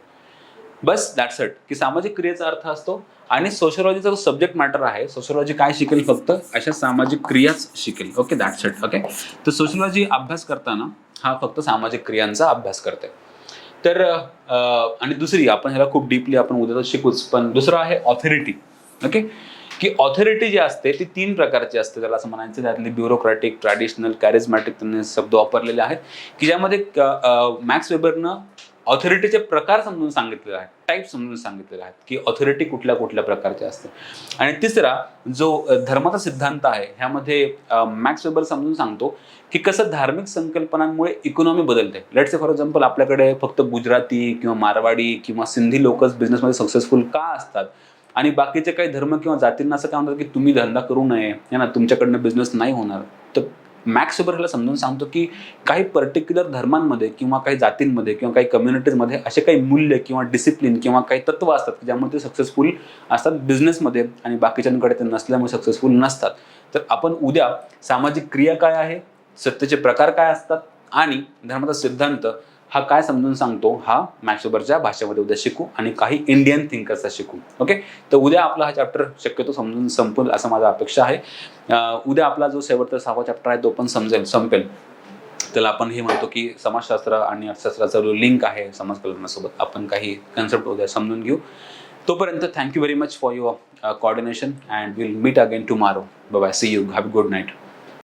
बस दॅट्स इट, की सामाजिक क्रियेचा अर्थ असतो. आणि सोशिओलॉजीचा जो सब्जेक्ट मॅटर आहे, सोशिओलॉजी काय शिकेल, फक्त अशा सामाजिक क्रियाच शिकेल. Okay, that's it. ओके, तर सोशिओलॉजी अभ्यास करताना हा फक्त सामाजिक क्रियांचा अभ्यास करते. तर आणि दुसरी, आपण ह्याला खूप डीपली आपण उद्या तर शिकूच, पण दुसरं आहे ऑथॉरिटी. ओके, की ऑथॉरिटी जी असते ती 3 प्रकारची असते, त्याला असं म्हणायचं. त्यातली ब्युरोक्रॅटिक, ट्रॅडिशनल, कॅरिझमॅटिक त्यांनी शब्द वापरलेले आहेत, की ज्यामध्ये मॅक्स वेबरनं ऑथॉरिटीचे प्रकार समजून सांगितलेले आहेत, टाईप समजून सांगितलेले आहेत, की ऑथॉरिटी कुठल्या कुठल्या प्रकारची असते. आणि तिसरा जो धर्माचा सिद्धांत आहे, ह्यामध्ये मॅक्स वेबर समजून सांगतो की कसं धार्मिक संकल्पनांमुळे इकॉनॉमी बदलते. लेट्स से फॉर एक्झाम्पल, आपल्याकडे फक्त गुजराती किंवा मारवाडी किंवा सिंधी लोकच बिझनेसमध्ये सक्सेसफुल का असतात, आणि बाकीचे काही धर्म किंवा जातींना असं काय म्हणतात की तुम्ही धंदा करू नये, है ना, तुमच्याकडनं बिझनेस नाही होणार. तर मॅक्स वेबर ह्याला समजून सांगतो की काही पर्टिक्युलर धर्मांमध्ये किंवा काही जातींमध्ये किंवा काही कम्युनिटीजमध्ये असे काही मूल्य किंवा डिसिप्लिन किंवा काही तत्व असतात की ज्यामुळे ते सक्सेसफुल असतात बिझनेसमध्ये, आणि बाकीच्यांकडे ते नसल्यामुळे सक्सेसफुल नसतात. तर आपण उद्या सामाजिक क्रिया काय आहे, सत्तेचे प्रकार काय असतात आणि धर्माचा सिद्धांत हा काय समजून सांगतो, हा मॅक्स वेबरच्या भाषेमध्ये उद्या शिकू आणि काही इंडियन थिंकर्सचा शिकू. ओके, तर उद्या आपला हा चॅप्टर शक्यतो समजून संपेल असं माझा अपेक्षा आहे. उद्या आपला जो शेवटचा 6वा चॅप्टर आहे तो पण संपेल. त्याला आपण हे म्हणतो की समाजशास्त्र आणि अर्थशास्त्राचा जो लिंक आहे समाज कल्याणासोबत, आपण काही कन्सेप्ट उद्या समजून घेऊ. तोपर्यंत thank you very much for your coordination and will meet again tomorrow. Bye bye, see you, have a good night.